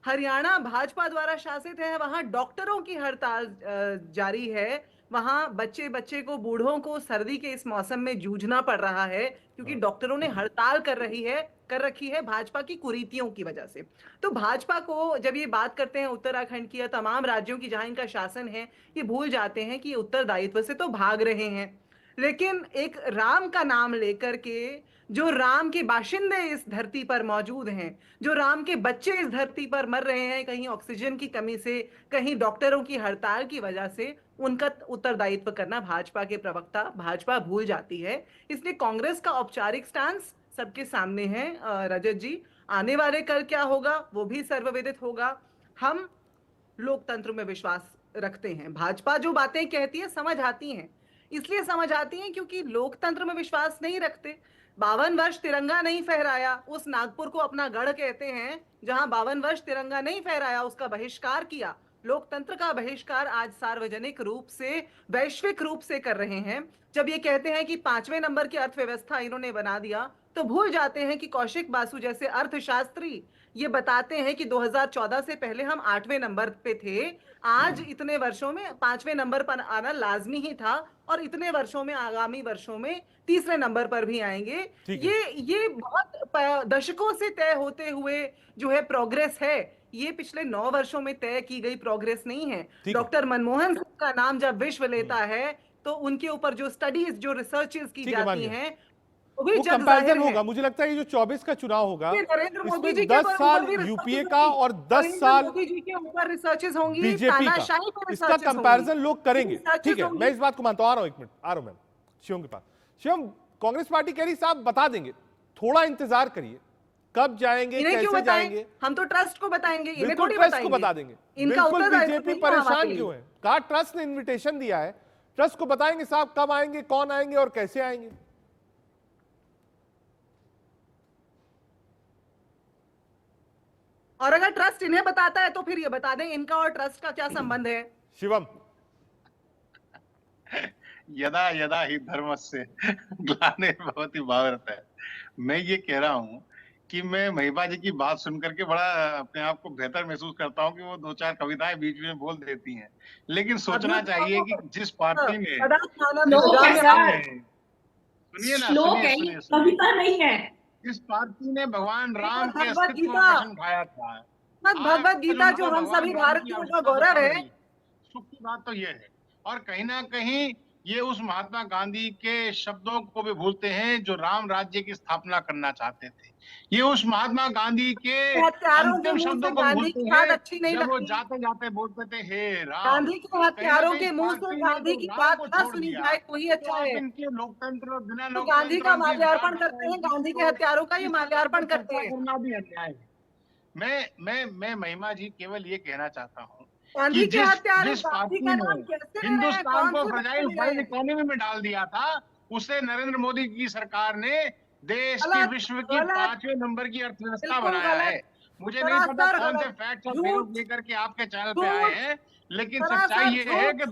हरियाणा भाजपा द्वारा शासित है, वहां डॉक्टरों की हड़ताल जारी है। वहां बच्चे बच्चे को, बूढ़ों को सर्दी के इस मौसम में जूझना पड़ रहा है क्योंकि डॉक्टरों ने हड़ताल कर रखी है भाजपा की कुरीतियों की वजह से। तो भाजपा को जब ये बात करते हैं उत्तराखंड की या तमाम राज्यों की जहां इनका शासन है, ये भूल जाते हैं कि ये उत्तरदायित्व से तो भाग रहे हैं। लेकिन एक राम का नाम लेकर के, जो राम के बाशिंदे इस धरती पर मौजूद हैं, जो राम के बच्चे इस धरती पर मर रहे हैं, कहीं ऑक्सीजन की कमी से, कहीं डॉक्टरों की हड़ताल की वजह से, उनका उत्तरदायित्व करना भाजपा के प्रवक्ता, भाजपा भूल जाती है। इसलिए कांग्रेस का औपचारिक स्टांस सबके सामने है। रजत जी, आने वाले कल क्या होगा वो भी सर्वविदित होगा। हम लोकतंत्र में विश्वास रखते हैं। भाजपा जो बातें कहती है समझ आती हैं, इसलिए समझ आती हैं क्योंकि लोकतंत्र में विश्वास नहीं रखते। 52 वर्ष तिरंगा नहीं फहराया, उस नागपुर को अपना गढ़ कहते हैं जहां 52 वर्ष तिरंगा नहीं फहराया, उसका बहिष्कार किया। लोकतंत्र का बहिष्कार आज सार्वजनिक रूप से, वैश्विक रूप से कर रहे हैं। जब ये कहते हैं कि 5वें नंबर की अर्थव्यवस्था इन्होंने बना दिया, तो भूल जाते हैं कि कौशिक बासु जैसे अर्थशास्त्री ये बताते हैं कि 2014 से पहले हम 8वें नंबर पे थे। आज इतने वर्षों में 5वें नंबर पर आना लाजमी ही था और इतने वर्षों में, आगामी वर्षों में 3रे नंबर पर भी आएंगे। ये बहुत दशकों से तय होते हुए जो है प्रोग्रेस है, ये पिछले 9 वर्षों में तय की गई प्रोग्रेस नहीं है। डॉक्टर मनमोहन सिंह का नाम जब विश्व लेता है तो उनके ऊपर जो स्टडीज, जो रिसर्चेस की जाती हैं, वो कंपैरिजन होगा। मुझे लगता है ये जो 24 का चुनाव होगा, इसमें 10 साल यूपीए का और 10 साल मोदी जी के ऊपर रिसर्चेस होंगी, बीजेपी का, इसका कंपैरिजन लोग करेंगे। ठीक है, मैं इस बात को मानता हूं। आ रहा हूं, 1 मिनट आ रहा हूं मैं शिवम के पास। शिवम, कांग्रेस पार्टी कह रही साहब बता देंगे, थोड़ा इंतजार करिए, कब जाएंगे, कैसे जाएंगे। हम तो ट्रस्ट को बताएंगे, इन्हें थोड़ी ट्रस्ट को बता देंगे। बिल्कुल, बीजेपी परेशान क्यों है? कहा ट्रस्ट ने इन्विटेशन दिया है, ट्रस्ट को बताएंगे साहब कब आएंगे, कौन आएंगे और कैसे आएंगे। और अगर ट्रस्ट इन्हें बताता है तो फिर ये बता दें इनका और ट्रस्ट का क्या संबंध है। शिवम, यदा यदा ही धर्मस्य ग्लानिर्भवति भारत। मैं ये कह रहा हूँ कि मैं महिमा जी की बात सुनकर के बड़ा अपने आप को बेहतर महसूस करता हूँ कि वो 2-4 कविताएं बीच में बोल देती हैं, लेकिन सोचना चाहिए कि जिस पार्टी में, सुनिए ना, सुनिए, कविता नहीं है, इस पार्टी ने भगवान राम के अस्तित्व का प्रश्न उठाया था, भगवत गीता जो हम सभी भारतीयों का गौरव है। सुख की बात तो ये है, और कहीं ना कहीं ये उस महात्मा गांधी के शब्दों को भी भूलते हैं जो राम राज्य की स्थापना करना चाहते थे। ये उस महात्मा गांधी के अंतिम शब्दों को भूलते हैं जब वो जाते जाते बोलते थे, हे राम। गांधी के हत्यारों के मुंह से गांधी की बात ना सुनी जाए, वही अच्छा है। इनके लोकतंत्र और बिना लोकतंत्र, गांधी का माल्यार्पण करते हैं, गांधी के हत्यारों का ये माल्यार्पण करते हैं। करना भी अन्याय है। मैं महिमा जी केवल ये कहना चाहता हूँ कि जिस पार्टी ने हिंदुस्तान को फ्रजाइल वर्ल्ड इकोनॉमी में डाल दिया था, उसे नरेंद्र मोदी की सरकार ने देश की, विश्व की 5वें नंबर की अर्थव्यवस्था बनाया है। मुझे नहीं पता कौन से फैक्ट्स और फिगर लेकर के आपके चैनल पे आए हैं, लेकिन सच्चाई ये है कि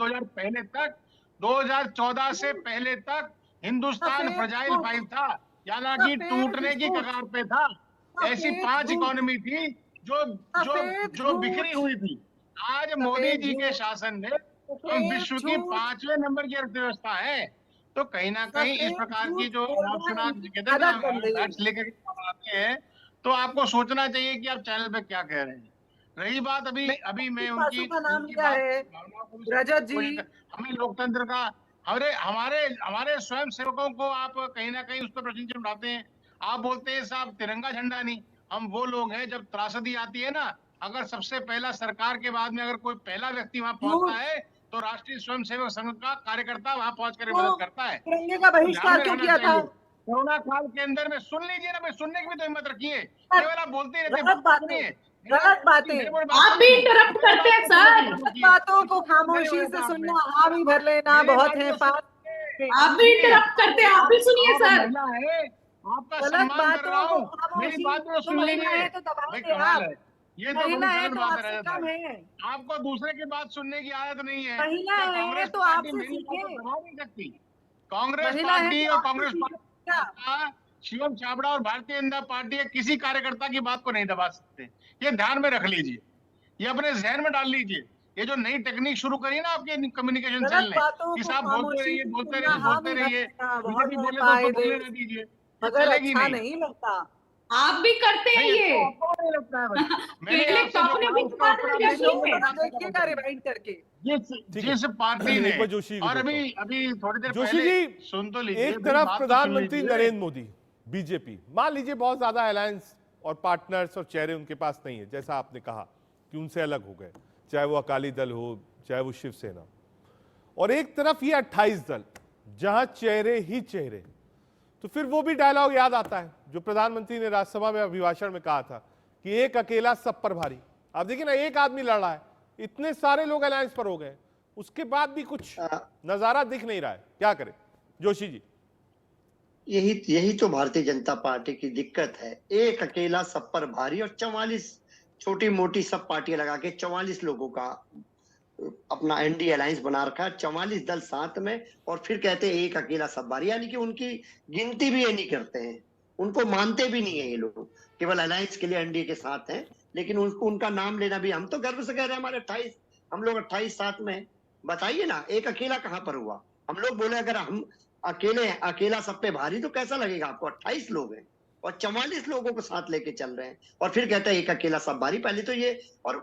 2014 से पहले तक हिंदुस्तान फ्रजाइल फाइल था, यानी कि टूटने की कगार पे था। ऐसी 5 इकोनॉमी थी जो बिखरी हुई थी। आज मोदी जी के शासन में हम विश्व की 5वें नंबर की अर्थव्यवस्था है। तो कहीं ना कहीं इस प्रकार की जो कहते हैं लेकर आते हैं, तो आपको सोचना चाहिए कि आप चैनल पे क्या कह रहे हैं। रही बात अभी मैं उनकी रजत जी, हमें लोकतंत्र का, हमारे स्वयं सेवकों को आप कहीं ना कहीं उस पर प्रश्न उठाते हैं। आप बोलते हैं साहब तिरंगा झंडा नहीं। हम वो लोग हैं, जब त्रासदी आती है ना, अगर सबसे पहला सरकार के बाद में अगर कोई पहला व्यक्ति वहां पहुंचता है तो राष्ट्रीय स्वयंसेवक संघ का कार्यकर्ता वहां पहुंच कर मदद करता है। तिरंगे का बहिष्कार क्यों किया था? कोरोना काल के अंदर में सुन लीजिए ना, सुनने की भी तो हिम्मत रखिए, केवल आप बोलते रहते हैं। गलत बातें आप भी इंटरप्ट करते हैं सर। बातों को खामोशी से सुनना, हाँ भी भर लेना बहुत है। आप भी इंटरप्ट करते हैं, आप भी सुनिए सर। आपका सम्मान कर रहा हूं, मेरी बात को सुन लीजिए। ये तो आपको दूसरे की बात सुनने की आदत नहीं है। कांग्रेस तो आपसे सीखे। नहीं सकती कांग्रेस पार्टी और कांग्रेस पार्टी शिवम छाबड़ा और भारतीय जनता पार्टी के किसी कार्यकर्ता की बात को नहीं दबा सकते। ये ध्यान में रख लीजिए, ये अपने जहन में डाल लीजिए। ये जो नई टेक्निक शुरू करी ना आपके कम्युनिकेशन सेल गलत ने बातों कि को साहब बोलते खामोशी रहिए से बोलते सुनना रहिए हम बोलते रहिए, बहुत बीजेपी है बोले पाए तो बोलने देश, न दीजिए, ये मगर चलेगी अच्छा नहीं। नहीं लगता। आप भी करते हैं नहीं, ये। इसको आपको नहीं लगता है भाई। मैंने पहले आपसे जो आपने कहा भी उसका उत्तर आप कहा नहीं दोगे है। तो बात खत्म देखिएगा करेंगे। रिवाइंड करके। जिस पार्टी ने एक बार जोशी को और जोड़ता अभी थोड़ी देर जोशी पहले जी, सुन तो लीजिए, एक मेरी तरफ बात तो सुन प्रधानमंत्री लीजिए। नरेंद्र मोदी बीजेपी, मान लीजिए बहुत ज्यादा अलायंस और पार्टनर्स और चेहरे उनके पास नहीं है, जैसा आपने कहा कि उनसे अलग हो गए, चाहे वो अकाली दल हो चाहे वो शिवसेना, और एक तरफ ये 28 दल जहां चेहरे ही चेहरे, तो फिर वो भी डायलॉग याद आता है जो प्रधानमंत्री ने राज्यसभा में अभिभाषण में कहा था कि एक अकेला सब पर भारी। आप देखिए ना, एक आदमी लड़ रहा है, इतने सारे लोग अलायंस पर हो गए, उसके बाद भी कुछ नजारा दिख नहीं रहा है, क्या करें जोशी जी? यही तो भारतीय जनता पार्टी की दिक्कत है। एक अकेला सब पर भारी और 44 छोटी मोटी सब पार्टियां लगा के 44 लोगों का अपना एनडी अलायंस बना रखा है, 44 दल साथ में, और फिर कहते हैं एक अकेला सब भारी, यानी कि उनकी गिनती भी ये नहीं करते हैं, उनको मानते भी नहीं है ये लोग, केवल अलायंस के लिए एनडीए के साथ हैं, लेकिन उनको उनका नाम लेना भी, हम तो गर्व से कह रहे हैं हमारे 28, हम लोग 28 साथ में। बताइए ना, एक अकेला कहां पर हुआ? हम लोग बोले अगर हम अकेला सब पे भारी तो कैसा लगेगा आपको? 28 लोग हैं और 44 लोगों को साथ लेके चल रहे हैं, और फिर कहते हैं एक अकेला सब भारी। पहले तो ये, और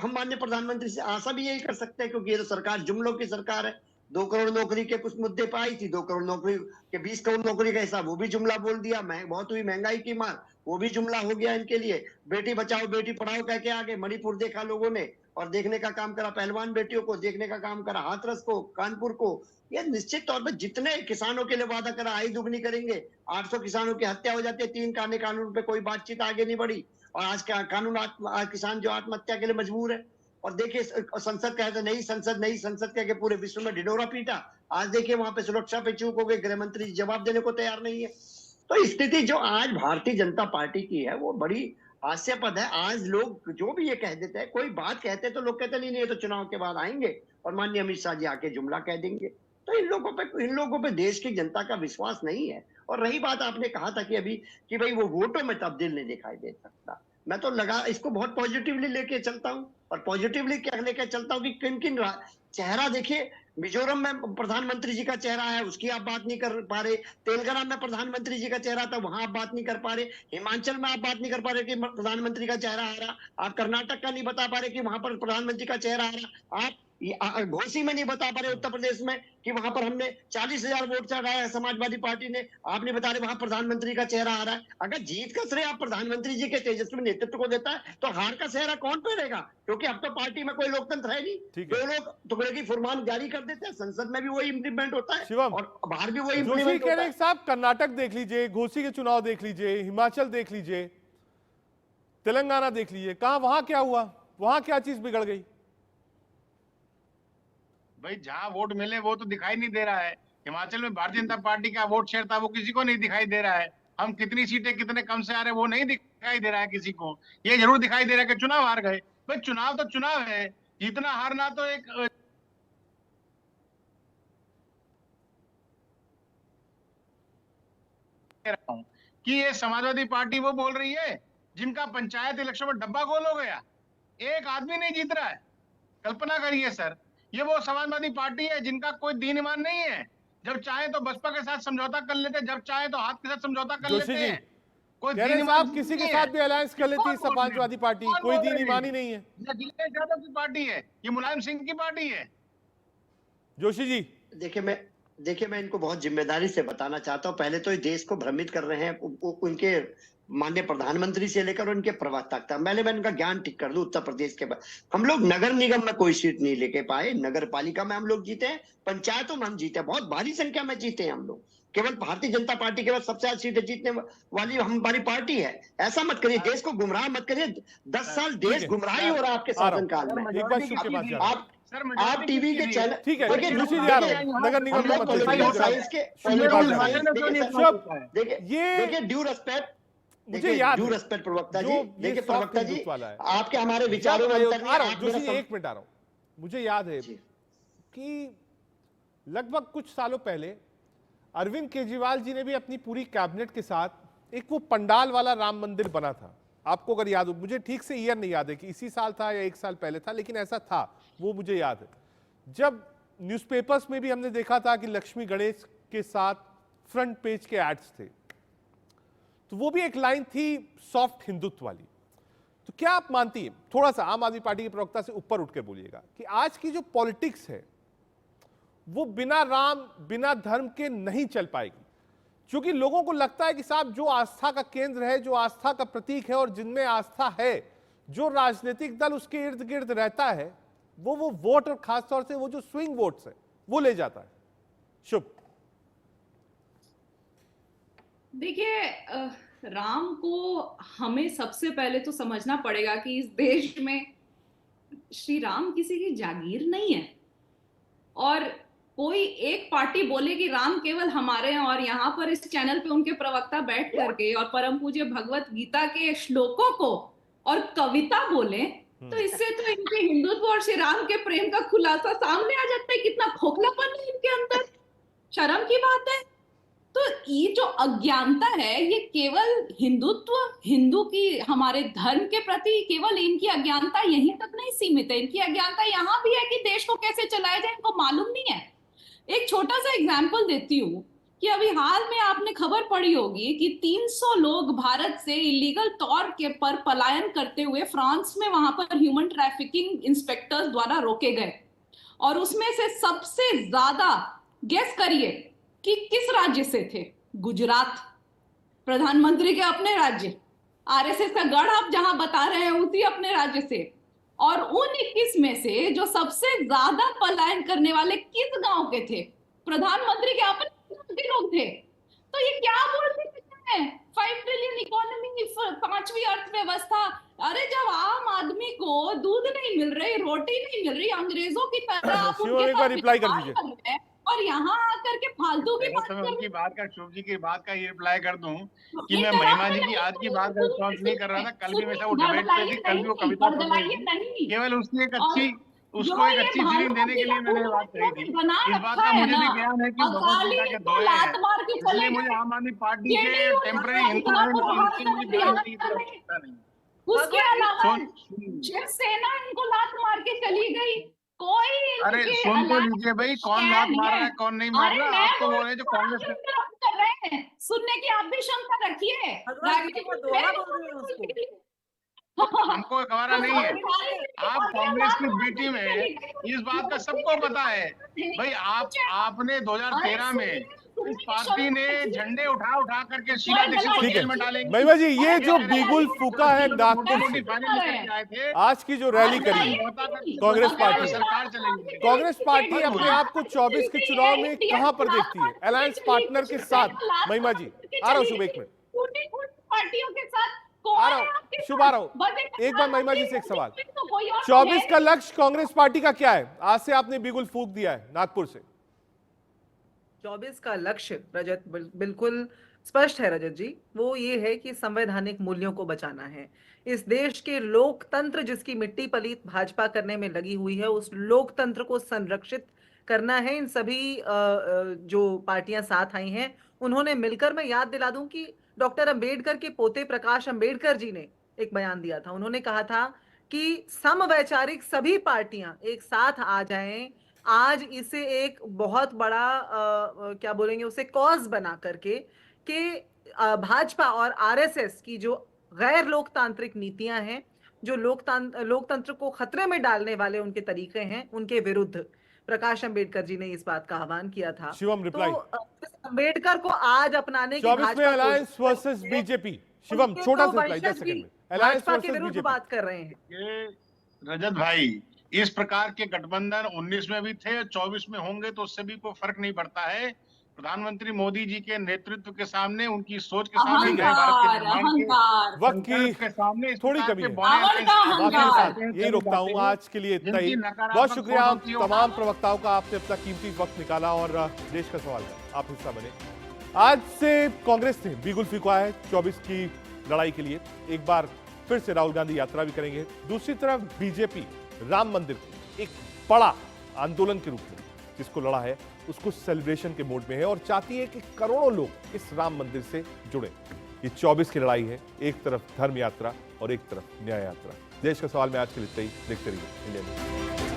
हम माननीय प्रधानमंत्री से आशा भी यही कर सकते हैं, क्योंकि ये तो सरकार जुमलों की सरकार है। 2 करोड़ नौकरी के कुछ मुद्दे पे आई थी, 2 करोड़ नौकरी के 20 करोड़ नौकरी का हिसाब, वो भी जुमला बोल दिया। बहुत हुई महंगाई की मार, वो भी जुमला हो गया इनके लिए। बेटी बचाओ बेटी पढ़ाओ कह के आगे, मणिपुर देखा लोगों ने और देखने का काम करा, पहलवान बेटियों को देखने का काम करा, हाथरस को, कानपुर को। ये निश्चित तौर पर जितने किसानों के लिए वादा करा, आय दुगनी करेंगे, 800 किसानों की हत्या हो जाती है, 3 कानून पे कोई बातचीत आगे नहीं बढ़ी, और आज का कानून आज किसान जो आत्महत्या के लिए मजबूर है। और देखिए संसद कहते नई संसद कह के पूरे विश्व में ढिढोरा पीटा। आज देखिए वहां पे सुरक्षा पे चूक हो गए, गृह मंत्री जवाब देने को तैयार नहीं है। तो स्थिति जो आज भारतीय जनता पार्टी की है वो बड़ी हास्यास्पद है। आज लोग जो भी ये कह देते हैं, कोई बात कहते हैं तो लोग कहते नहीं, ये तो चुनाव के बाद आएंगे और माननीय अमित शाह जी आके जुमला कह देंगे। तो इन लोगों पे देश की जनता का विश्वास नहीं है। और रही बात आपने कहा था कि अभी कि भाई वो वोटों में तब्दील नहीं दिखाई दे सकता, मैं तो इसको बहुत पॉजिटिवली लेके चलता हूँ, और पॉजिटिवली क्या लेके चलता हूँ कि किन किन चेहरा देखिए, मिजोरम में प्रधानमंत्री जी का चेहरा है, उसकी आप बात नहीं कर पा रहे। तेलंगाना में प्रधानमंत्री जी का चेहरा था, वहां आप बात नहीं कर पा रहे। हिमाचल में आप बात नहीं कर पा रहे कि प्रधानमंत्री का चेहरा आ रहा। आप कर्नाटक का नहीं बता पा रहे कि वहां पर प्रधानमंत्री का चेहरा आ रहा। आप घोसी में नहीं बता पा रहे, उत्तर प्रदेश में, कि वहां पर हमने 40,000 वोट चढ़ाया है समाजवादी पार्टी ने। आप नहीं बता रहे वहां प्रधानमंत्री का चेहरा आ रहा है। अगर जीत का श्रेय आप प्रधानमंत्री जी के तेजस्वी नेतृत्व को देता है तो हार का चेहरा कौन पहनेगा? क्योंकि अब तो पार्टी में कोई लोकतंत्र है नहीं। जो लोग टुकड़े की फुरमान जारी कर देते हैं, संसद में भी वही इम्प्लीमेंट होता है और बाहर भी वही इम्प्लीमेंट होता है। साहब, कर्नाटक देख लीजिए, घोसी के चुनाव देख लीजिए, हिमाचल देख लीजिए, तेलंगाना देख लीजिए, कहां वहां क्या हुआ, वहां क्या चीज बिगड़ गई? भाई जहां वोट मिले वो तो दिखाई नहीं दे रहा है। हिमाचल में भारतीय जनता पार्टी का वोट शेयर था, वो किसी को नहीं दिखाई दे रहा है। हम कितनी सीटें कितने कम से आ रहे हैं वो नहीं दिखाई दे रहा है किसी को। ये जरूर दिखाई दे रहा है कि चुनाव हार गए। भाई चुनाव तो चुनाव है, जीतना हारना तो एक कि ये समाजवादी पार्टी वो बोल रही है जिनका पंचायत इलेक्शन में डब्बा गोल हो गया, एक आदमी नहीं जीत रहा है। कल्पना करिए सर, ये वो समाजवादी पार्टी है जिनका कोई दीन ईमान नहीं है। जब चाहे तो बसपा के साथ समझौता कर लेते, जब चाहे तो हाथ के साथ समझौता कर लेते हैं। कोई दीन ईमान किसी के साथ भी अलायंस कर लेती है समाजवादी पार्टी, कोई दीन ईमान ही नहीं है। अखिलेश यादव की पार्टी है, ये मुलायम सिंह की पार्टी है। जोशी जी देखिए मैं इनको बहुत जिम्मेदारी से बताना चाहता हूँ। पहले तो इस देश को भ्रमित कर रहे हैं उनके माननीय प्रधानमंत्री से लेकर उनके प्रवक्ता तक। मैं इनका ज्ञान ठीक कर दूं। उत्तर प्रदेश के हम लोग नगर निगम में कोई सीट नहीं लेके पाए, नगर पालिका में हम लोग जीते हैं, पंचायतों में हम जीते, बहुत भारी संख्या में जीते हैं हम लोग। केवल भारतीय जनता पार्टी के बाद सबसे ज्यादा सीटें जीतने वाली हमारी पार्टी है। ऐसा मत करिए, देश को गुमराह मत करिए। 10 साल देश गुमराही हो रहा है आपके शासनकाल में। आप टीवी के चैनल, ठीक है, नगर निगम देखिए ड्यू रेस्पेक्ट, मुझे याद ड्यू रेस्पेक्ट प्रवक्ता जी, देखिए प्रवक्ता जी आपके हमारे विचारों में अंतर नहीं। एक मिनट आ रहा हूं। मुझे याद है कि लगभग कुछ सालों पहले अरविंद केजरीवाल जी ने भी अपनी पूरी कैबिनेट के साथ एक वो पंडाल वाला राम मंदिर बना था, आपको अगर याद हो, मुझे ठीक से ईयर नहीं याद है कि इसी साल था या 1 साल पहले था, लेकिन ऐसा था, वो मुझे याद है, जब न्यूज़पेपर्स में भी हमने देखा था कि लक्ष्मी गणेश के साथ फ्रंट पेज के एड्स थे, तो वो भी एक लाइन थी सॉफ्ट हिंदुत्व वाली। तो क्या आप मानती हैं, थोड़ा सा आम आदमी पार्टी के प्रवक्ता से ऊपर उठ के बोलिएगा, कि आज की जो पॉलिटिक्स है वो बिना राम बिना धर्म के नहीं चल पाएगी? क्योंकि लोगों को लगता है कि साहब जो आस्था का केंद्र है, जो आस्था का प्रतीक है और जिनमें आस्था है, जो राजनीतिक दल उसके इर्द गिर्द रहता है, वो वोट और खासतौर से वो जो स्विंग वोट्स है वो ले जाता है। शुभ। देखिए, राम को हमें सबसे पहले तो समझना पड़ेगा कि इस देश में श्री राम किसी की जागीर नहीं है। और कोई एक पार्टी बोले कि राम केवल हमारे हैं और यहाँ पर इस चैनल पे उनके प्रवक्ता बैठ करके और परम पूज्य भगवत गीता के श्लोकों को और कविता बोले, तो इससे तो इनके हिंदुत्व और श्री राम के प्रेम का खुलासा सामने आ जाता है। कितना खोखलापन है इनके अंदर, शर्म की बात है। तो ये जो अज्ञानता है, ये केवल हिंदुत्व, हिंदू की, हमारे धर्म के प्रति केवल इनकी अज्ञानता यहीं तक नहीं सीमित है। इनकी अज्ञानता यहाँ भी है कि देश को कैसे चलाया जाए, इनको मालूम नहीं है। एक छोटा सा एग्जाम्पल देती हूँ कि अभी हाल में आपने खबर पड़ी होगी कि 300 लोग भारत से इलीगल तौर के पर पलायन करते हुए फ्रांस में वहां पर ह्यूमन ट्रैफिकिंग इंस्पेक्टर्स द्वारा रोके गए। और उसमें से सबसे ज्यादा, गेस करिए कि किस राज्य से थे? गुजरात, प्रधानमंत्री के अपने राज्य, आरएसएस का गढ़ आप जहां बता रहे हैं उसी अपने राज्य से। और उन 21 में से जो सबसे ज्यादा पलायन करने वाले किस गांव के थे? प्रधानमंत्री के अपने के लोग थे। तो ये क्या बोलते हैं, 5 ट्रिलियन इकोनॉमी, 5वीं अर्थव्यवस्था। अरे जब आम आदमी को दूध नहीं मिल रही, रोटी नहीं मिल रही, अंग्रेजों की तरह आप उनके साथ रिप्लाई कर दीजिए। और यहाँ आकर के फालतू की बात उनकी बात का, शुभ जी की बात का ये रिप्लाई कर दूं कि मैं महिमा जी की आज की बात का रिस्पॉन्स नहीं कर रहा था। कल भी वैसा वो डिबेट पे थी, कल भी वो कविता पढ़ रही थी, केवल उसकी एक अच्छी, उसको एक अच्छी फीलिंग देने के लिए मैंने बात कही थी। इस बात का मुझे भी ज्ञान है कि भगवत गीता के दोहे हैं, इसलिए मुझे आम आदमी पार्टी के टेम्पररी हिंदू नहीं। उसके अलावा शिवसेना इनको लात मार के चली गई। कोई, अरे सुन तो लीजिए भाई, कौन लात मार रहा है कौन नहीं मार रहा, आप तो बोल रहे जो कांग्रेस कर रहे हैं। सुनने की आप भी क्षमता रखिए। हमको गवारा नहीं है। आप कांग्रेस की बीटी में इस बात का सबको पता है भाई। आपने 2013 में इस पार्टी ने झंडे उठा करके शीला दीक्षित को जेल में डालेंगे। महिमा जी, ये जो बिगुल फूका है नागपुर से, आज की जो रैली करी कांग्रेस पार्टी, सरकार चलेगी। कांग्रेस पार्टी अपने आप को 24 के चुनाव में कहां पर देखती है? अलायंस पार्टनर के साथ। महिमा जी आ रहा हूं, शुभ, 1 मिनट पार्टियों के साथ आ रहा हूं, शुभ आ रहा हूं। एक बार महिमा जी से एक सवाल, 24 का लक्ष्य कांग्रेस पार्टी का क्या है? आज से आपने बिगुल फूक दिया है नागपुर से। 24 का लक्ष्य रजत बिल्कुल स्पष्ट है रजत जी, वो ये है कि संवैधानिक मूल्यों को बचाना है। इस देश के लोकतंत्र जिसकी मिट्टी पलीत भाजपा करने में लगी हुई है, उस लोकतंत्र को संरक्षित करना है। इन सभी जो पार्टियां साथ आई हैं उन्होंने मिलकर, मैं याद दिला दूं कि डॉक्टर अंबेडकर के पोते प्रकाश अंबेडकर जी ने एक बयान दिया था। उन्होंने कहा था कि समवैचारिक सभी पार्टियां एक साथ आ जाएं, आज इसे एक बहुत बड़ा क्या बोलेंगे उसे, कॉज बना करके कि भाजपा और आरएसएस की जो गैर लोकतांत्रिक नीतियां हैं, जो लोकतंत्र को खतरे में डालने वाले उनके तरीके हैं, उनके विरुद्ध प्रकाश अंबेडकर जी ने इस बात का आह्वान किया था। शिवम रिप्लाई, तो अंबेडकर को आज अपनाने की 24 में अलायंस वर्सेस बीजेपी। शिवम छोटा सा रिप्लाई 10 सेकंड में, अलायंस वर्सेस बीजेपी बात कर रहे हैं। ये रजत भाई, इस प्रकार के गठबंधन 19 में भी थे, 24 में होंगे तो उससे भी कोई फर्क नहीं पड़ता है। प्रधानमति मोदी जी के नेतृत्व के सामने, उनकी सोच के सामने, वक्त की सामने थोड़ी कमी है। यही रोकता हूँ, आज के लिए इतना ही। बहुत शुक्रिया तमाम प्रवक्ताओं का, आपने अपना कीमती वक्त निकाला और देश का सवाल का आप हिस्सा बने। आज से कांग्रेस ने बिगुल फूंका है 24 की लड़ाई के लिए। एक बार फिर से राहुल गांधी यात्रा भी करेंगे। दूसरी तरफ बीजेपी राम मंदिर को एक बड़ा आंदोलन के रूप में जिसको लड़ा है, उसको सेलिब्रेशन के मोड में है और चाहती है कि करोड़ों लोग इस राम मंदिर से जुड़े। ये 24 की लड़ाई है, एक तरफ धर्म यात्रा, और एक तरफ न्याय यात्रा। देश का सवाल में आज के लिए इतना ही। देखते रहिए इंडिया न्यूज़।